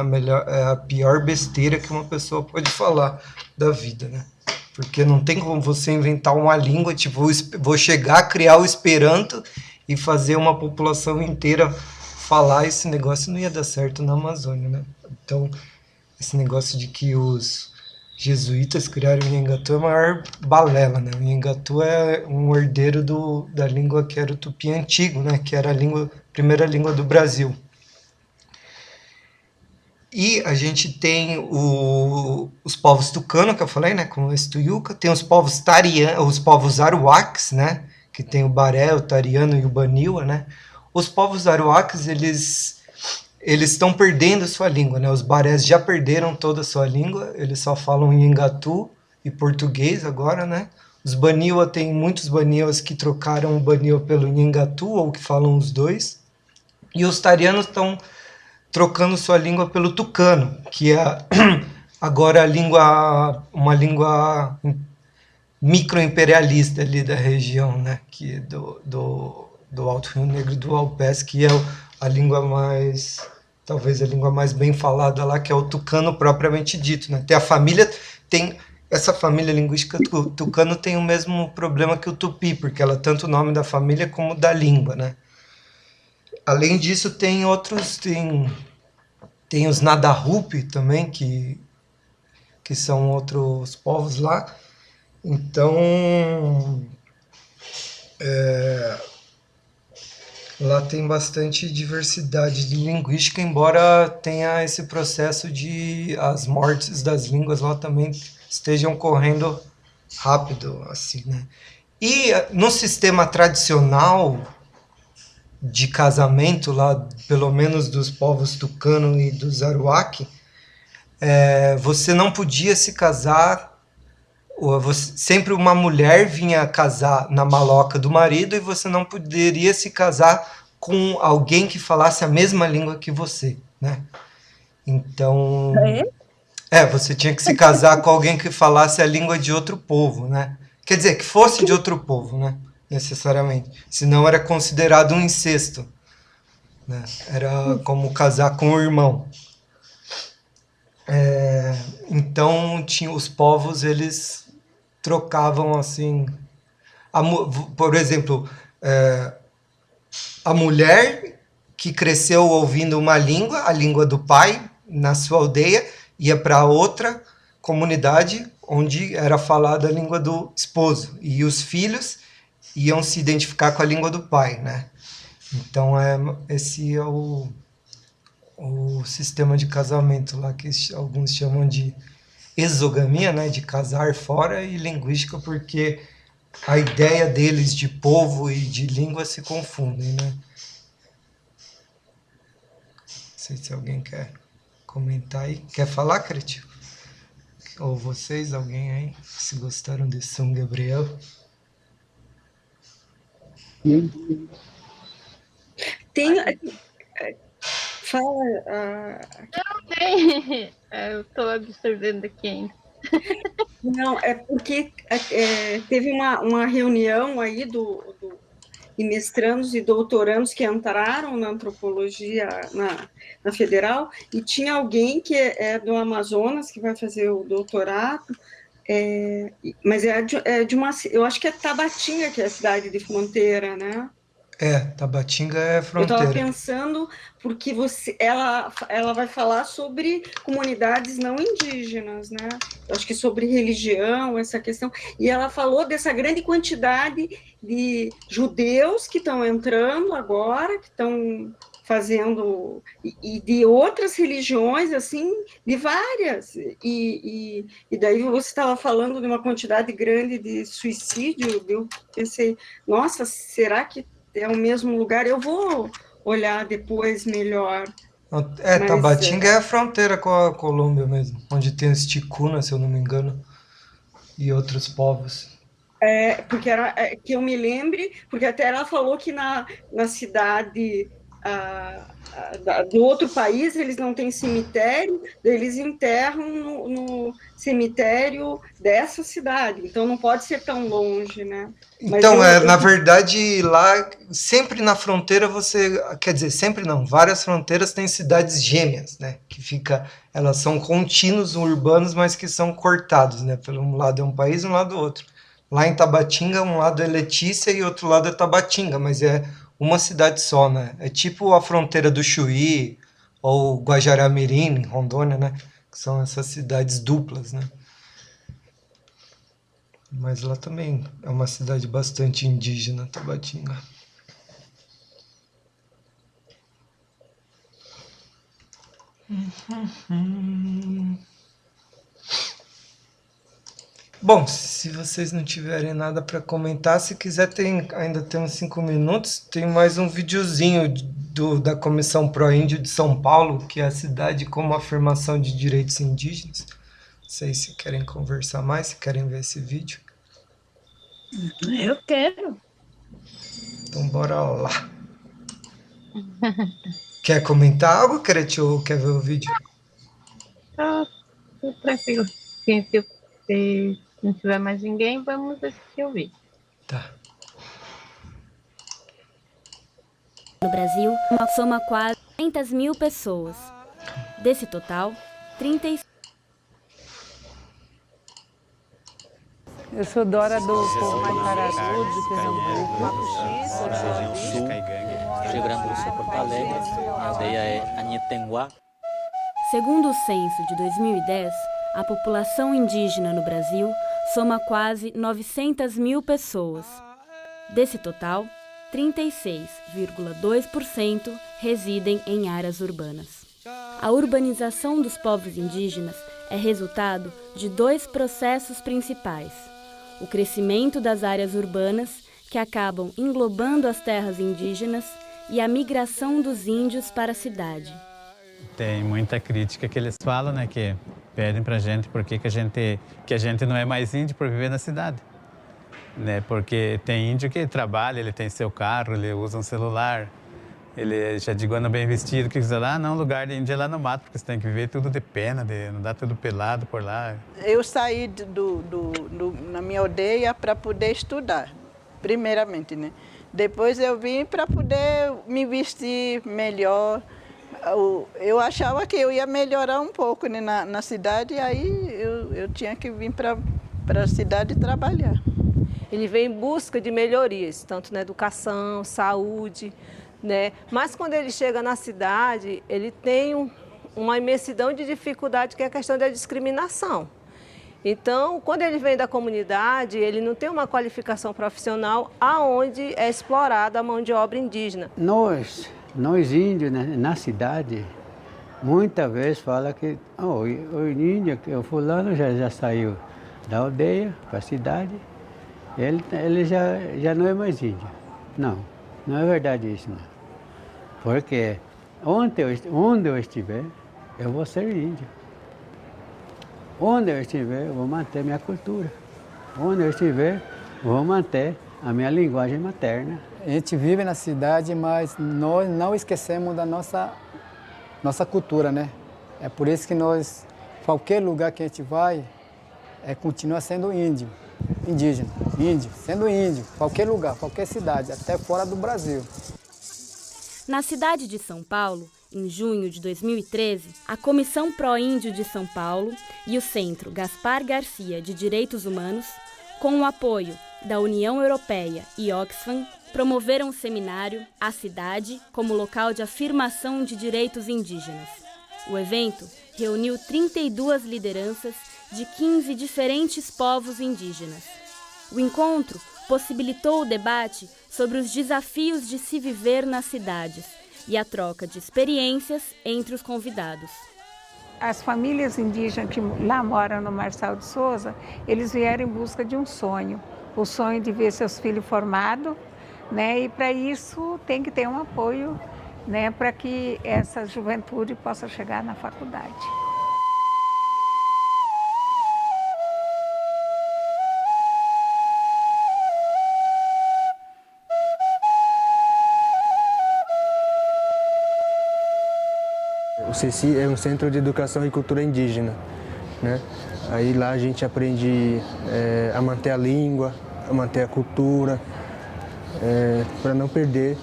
é a pior besteira que uma pessoa pode falar da vida, né? Porque não tem como você inventar uma língua, tipo, vou chegar a criar o Esperanto e fazer uma população inteira falar. Esse negócio não ia dar certo na Amazônia, né? Então, esse negócio de que os jesuítas criaram o Nhengatu é a maior balela, né? O Nhengatu é um herdeiro da língua que era o Tupi antigo, né? Que era a primeira língua do Brasil. E a gente tem os povos tucano, que eu falei, né, como esse Tuyuca, tem os povos os povos aruaques, né, que tem o Baré, o Tariano e o Baniwa, né. Os povos aruaques, eles estão perdendo sua língua, né, os Barés já perderam toda a sua língua, eles só falam Nhangatu e português agora, né. Os Baniwa, tem muitos Baniwas que trocaram o Baniwa pelo Nhangatu, ou que falam os dois, e os Tarianos estão trocando sua língua pelo tucano, que é agora uma língua micro-imperialista ali da região, né? Que é do Alto Rio Negro e do Alpes, que é a língua mais, talvez a língua mais bem falada lá, que é o tucano propriamente dito, né? Essa família linguística tucano tem o mesmo problema que o tupi, porque ela tanto o nome da família como da língua, né? Além disso, tem os Nadahupi também, que são outros povos lá. Então, lá tem bastante diversidade de linguística, embora tenha esse processo de as mortes das línguas lá também estejam correndo rápido, assim, né? E no sistema tradicional de casamento lá, pelo menos dos povos tucano e dos aruaque, você não podia se casar, sempre uma mulher vinha casar na maloca do marido e você não poderia se casar com alguém que falasse a mesma língua que você, né? Então, você tinha que se casar com alguém que falasse a língua de outro povo, né? Quer dizer, que fosse de outro povo, né? Necessariamente. Senão era considerado um incesto, né? Era como casar com o irmão. Então, os povos, eles trocavam, assim... por exemplo, a mulher que cresceu ouvindo uma língua, a língua do pai, na sua aldeia, ia para outra comunidade onde era falada a língua do esposo. E os filhos iam se identificar com a língua do pai, né? Então, esse é o sistema de casamento lá, que alguns chamam de exogamia, né? De casar fora, e linguística, porque a ideia deles de povo e de língua se confundem, né? Não sei se alguém quer comentar aí. Quer falar, Cretico? Ou vocês, alguém aí, se gostaram de São Gabriel? Fala. Não tem. Eu estou absorvendo aqui ainda. Não, é porque teve uma reunião aí de mestrandos e doutorandos que entraram na antropologia na Federal, e tinha alguém que é do Amazonas, que vai fazer o doutorado, mas de uma... Eu acho que é Tabatinga, que é a cidade de fronteira, né? Tabatinga é fronteira. Eu estava pensando, porque ela vai falar sobre comunidades não indígenas, né? Eu acho que sobre religião, essa questão. E ela falou dessa grande quantidade de judeus que estão entrando agora, que estão fazendo, e de outras religiões, assim, de várias. E daí você estava falando de uma quantidade grande de suicídio, eu pensei, nossa, será que é o mesmo lugar? Eu vou olhar depois melhor. Tabatinga é a fronteira com a Colômbia mesmo, onde tem os Ticuna, se eu não me engano, e outros povos. Porque que eu me lembre, porque até ela falou que na cidade do outro país eles não têm cemitério, eles enterram no cemitério dessa cidade, então não pode ser tão longe, né? Então, na verdade, lá, sempre na fronteira quer dizer, sempre não, várias fronteiras têm cidades gêmeas, né? Elas são contínuos urbanos, mas que são cortados, né? Por um lado é um país, um lado é outro. Lá em Tabatinga, um lado é Letícia e outro lado é Tabatinga, mas é uma cidade só, né? É tipo a fronteira do Chuí ou Guajará-Mirim, em Rondônia, né? Que são essas cidades duplas, né? Mas lá também é uma cidade bastante indígena, Tabatinga. Bom, se vocês não tiverem nada para comentar, se quiser, ainda tem uns 5 minutos, tem mais um videozinho da Comissão Pró-Índio de São Paulo, que é a cidade como afirmação de direitos indígenas. Não sei se querem conversar mais, se querem ver esse vídeo. Eu quero. Então bora lá. Quer comentar algo, Queretio, ou quer ver o vídeo? Tô tranquilo. Se não tiver mais ninguém, vamos assistir o vídeo. Tá. No Brasil, soma quase 500 mil pessoas. Desse total, 36. Eu sou Dora do povo Maiparadu, de Pernambuco, Mapuxi, sou de região sul, Rio Grande do Sul, Porto Alegre. Minha aldeia é Anhetenguá. Segundo o censo de 2010, a população indígena no Brasil soma quase 900 mil pessoas. Desse total, 36,2% residem em áreas urbanas. A urbanização dos povos indígenas é resultado de 2 processos principais: o crescimento das áreas urbanas, que acabam englobando as terras indígenas, e a migração dos índios para a cidade. Tem muita crítica que eles falam, né, que pedem pra gente por que a gente não é mais índio por viver na cidade. Né, porque tem índio que trabalha, ele tem seu carro, ele usa um celular, ele já digo, anda bem vestido, que diz lá, não, lugar de índio é lá no mato, porque você tem que viver tudo de pena, não dá tudo pelado por lá. Eu saí na minha aldeia para poder estudar, primeiramente, né? Depois eu vim para poder me vestir melhor. Eu achava que eu ia melhorar um pouco, né, na cidade, e aí eu tinha que vir para a cidade trabalhar. Ele vem em busca de melhorias, tanto na educação, saúde, né? Mas quando ele chega na cidade, ele tem uma imensidão de dificuldade, que é a questão da discriminação. Então, quando ele vem da comunidade, ele não tem uma qualificação profissional aonde é explorada a mão de obra indígena. Nós índios, né, na cidade, muitas vezes fala que o índio, o fulano já saiu da aldeia para a cidade, ele já não é mais índio. Não é verdade isso, não. Porque onde eu estiver, eu vou ser índio. Onde eu estiver, eu vou manter minha cultura. Onde eu estiver, eu vou manter a minha linguagem materna. A gente vive na cidade, mas nós não esquecemos da nossa cultura, né? É por isso que nós, qualquer lugar que a gente vai, continua sendo índio, indígena, índio, sendo índio, qualquer lugar, qualquer cidade, até fora do Brasil. Na cidade de São Paulo, em junho de 2013, a Comissão Pró-Índio de São Paulo e o Centro Gaspar Garcia de Direitos Humanos, com o apoio da União Europeia e Oxfam, promoveram um seminário A Cidade como Local de Afirmação de Direitos Indígenas. O evento reuniu 32 lideranças de 15 diferentes povos indígenas. O encontro possibilitou o debate sobre os desafios de se viver nas cidades e a troca de experiências entre os convidados. As famílias indígenas que lá moram no Marçal de Souza, eles vieram em busca de um sonho, o sonho de ver seus filhos formados, né? E para isso tem que ter um apoio, né, para que essa juventude possa chegar na faculdade. O CECI é um centro de educação e cultura indígena, né? Aí lá a gente aprende a manter a língua, a manter a cultura, para não perder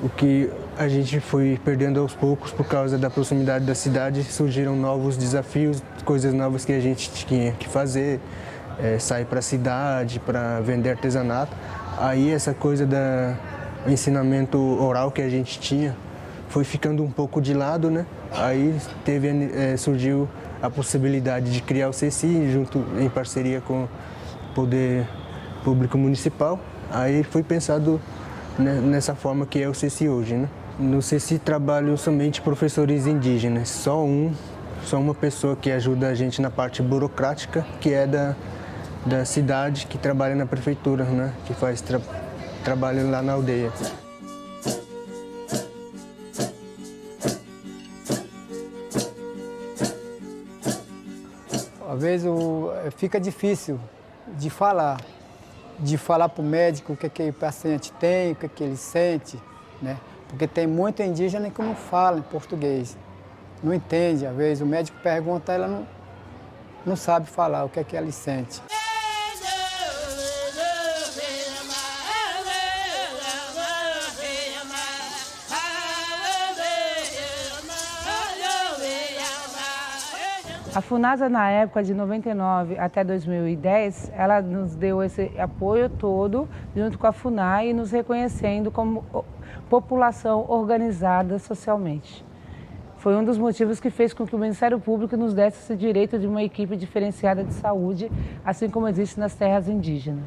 o que a gente foi perdendo aos poucos por causa da proximidade da cidade. Surgiram novos desafios, coisas novas que a gente tinha que fazer, sair para a cidade, para vender artesanato. Aí essa coisa do ensinamento oral que a gente tinha foi ficando um pouco de lado, né? Aí surgiu a possibilidade de criar o CECI junto em parceria com o Poder Público Municipal. Aí foi pensado nessa forma que é o CECI hoje, né? No CECI trabalham somente professores indígenas, só uma pessoa que ajuda a gente na parte burocrática, que é da cidade, que trabalha na prefeitura, né? Que faz trabalho lá na aldeia. Às vezes fica difícil de falar para o médico o que o paciente tem, o que ele sente, né? Porque tem muito indígena que não fala em português, não entende. Às vezes o médico pergunta, ela não sabe falar o que ele sente. A FUNASA, na época de 99 até 2010, ela nos deu esse apoio todo, junto com a FUNAI, nos reconhecendo como população organizada socialmente. Foi um dos motivos que fez com que o Ministério Público nos desse esse direito de uma equipe diferenciada de saúde, assim como existe nas terras indígenas.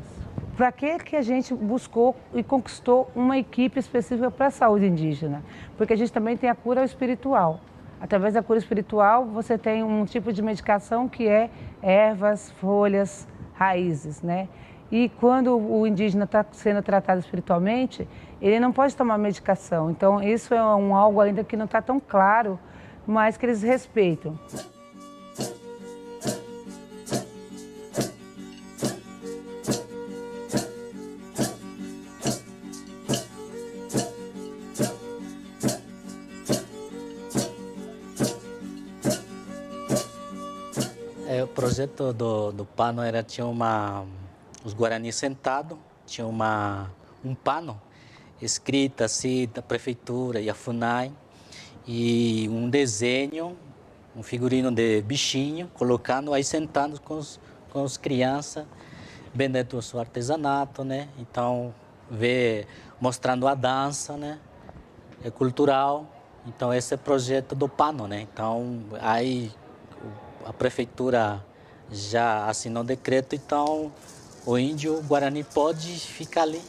Para que a gente buscou e conquistou uma equipe específica para a saúde indígena? Porque a gente também tem a cura espiritual. Através da cura espiritual, você tem um tipo de medicação que é ervas, folhas, raízes, né? E quando o indígena está sendo tratado espiritualmente, ele não pode tomar medicação. Então, isso é algo ainda que não está tão claro, mas que eles respeitam. O projeto do pano tinha os guaranis sentados, tinha um pano escrito assim da prefeitura e a FUNAI, e um desenho, um figurino de bichinho, colocando aí sentados com as crianças, vendendo o seu artesanato, né? Então, mostrando a dança, né? É cultural. Então, esse é o projeto do pano, né? Então, aí a prefeitura já assinou o decreto, então o índio Guarani pode ficar ali.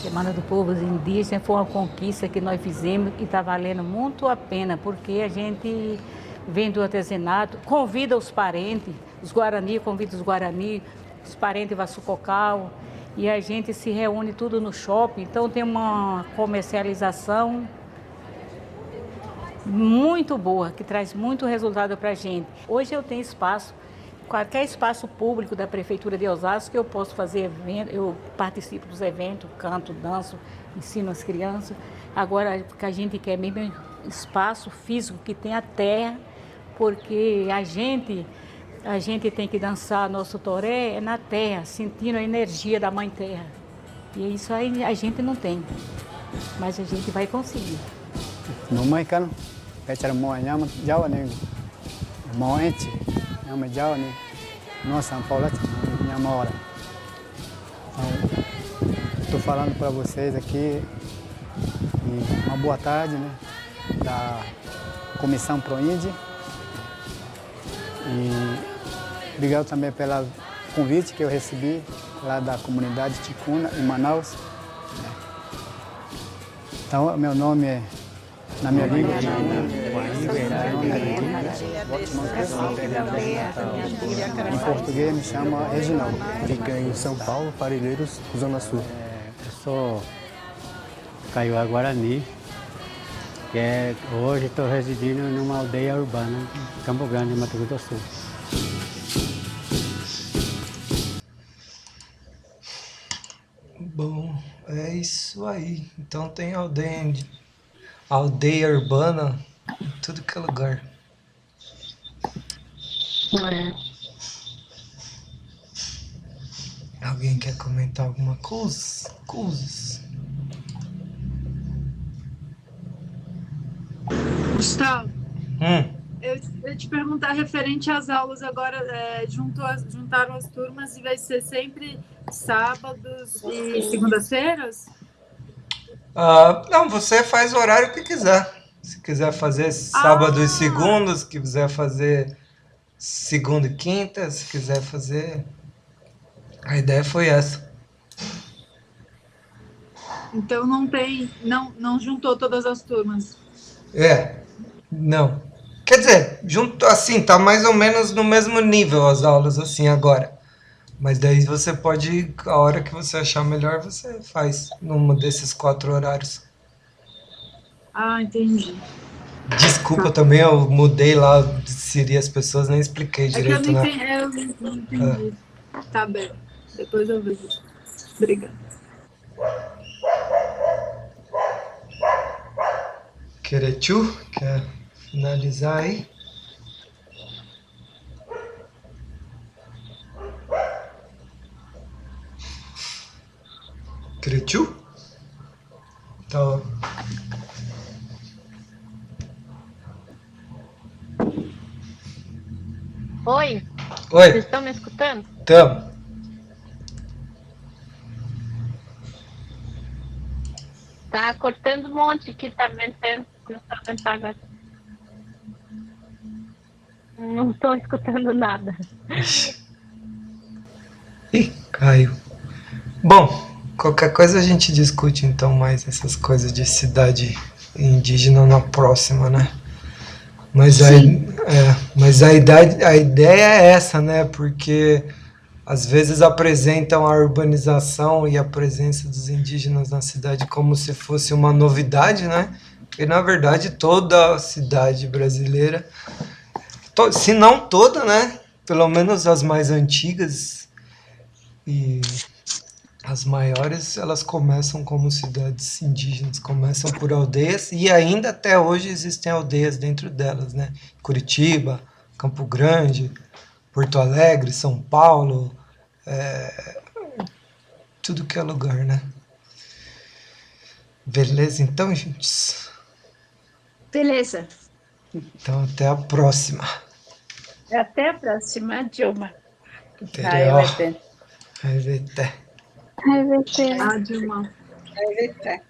Semana do Povo Indígena foi uma conquista que nós fizemos e está valendo muito a pena, porque a gente vem do artesanato, convida os parentes, os Guarani, convida os Guarani, os parentes Vassucocal, e a gente se reúne tudo no shopping, então tem uma comercialização muito boa, que traz muito resultado para a gente. Hoje eu tenho espaço, qualquer espaço público da Prefeitura de Osasco que eu posso fazer evento, eu participo dos eventos, canto, danço, ensino as crianças. Agora, o que a gente quer mesmo é espaço físico que tenha terra, porque a gente tem que dançar nosso toré na terra, sentindo a energia da Mãe Terra. E isso aí a gente não tem, mas a gente vai conseguir. No mãe cano, pecha mo anyama jawa ne, mo ente, anyama jawa ne, no São Paulo anyama hora. Estou falando para vocês aqui e uma boa tarde, né, da Comissão Proíndia. E obrigado também pelo convite que eu recebi lá da comunidade Ticuna, em Manaus. Então, meu nome é, na minha língua, em português me chama Reginaldo. Fica em São Paulo, Parelheiros, Zona Sul. Eu sou Kaiowá Guarani, que hoje estou residindo numa aldeia urbana em Campo Grande, Mato Grosso do Sul. Bom, é isso aí. Então tem aldeia urbana em tudo que é lugar. Alguém quer comentar alguma coisa? Gustavo, eu ia te perguntar referente às aulas agora, juntaram as turmas e vai ser sempre sábados e segundas-feiras? Não, você faz o horário que quiser. Se quiser fazer sábado e segundo, se quiser fazer segunda e quinta, se quiser fazer... A ideia foi essa. Então não juntou todas as turmas? Não. Quer dizer, junto assim, tá mais ou menos no mesmo nível as aulas assim agora. Mas daí você pode, a hora que você achar melhor, você faz num desses 4 horários. Entendi. Desculpa também, eu mudei lá, inseri as pessoas, nem expliquei direito, eu não né? entendi. Tá bem, depois eu vejo. Obrigada. Querechu, quer finalizar aí? Querechu? Tá. Oi? Oi. Vocês estão me escutando? Tamo. Tá cortando um monte aqui, tá ventando. Começou a ventar agora. Não estou escutando nada. Ih, caiu. Bom, qualquer coisa a gente discute então mais essas coisas de cidade indígena na próxima, né? Mas a ideia é essa, né? Porque às vezes apresentam a urbanização e a presença dos indígenas na cidade como se fosse uma novidade, né? E na verdade toda a cidade brasileira, se não toda, né? Pelo menos as mais antigas e as maiores, elas começam como cidades indígenas, começam por aldeias e ainda até hoje existem aldeias dentro delas, né? Curitiba, Campo Grande, Porto Alegre, São Paulo, tudo que é lugar, né? Beleza então, gente? Beleza. Então até a próxima. Até a próxima, Dilma. Vai ver. Vai ver. Dilma. Vai ver.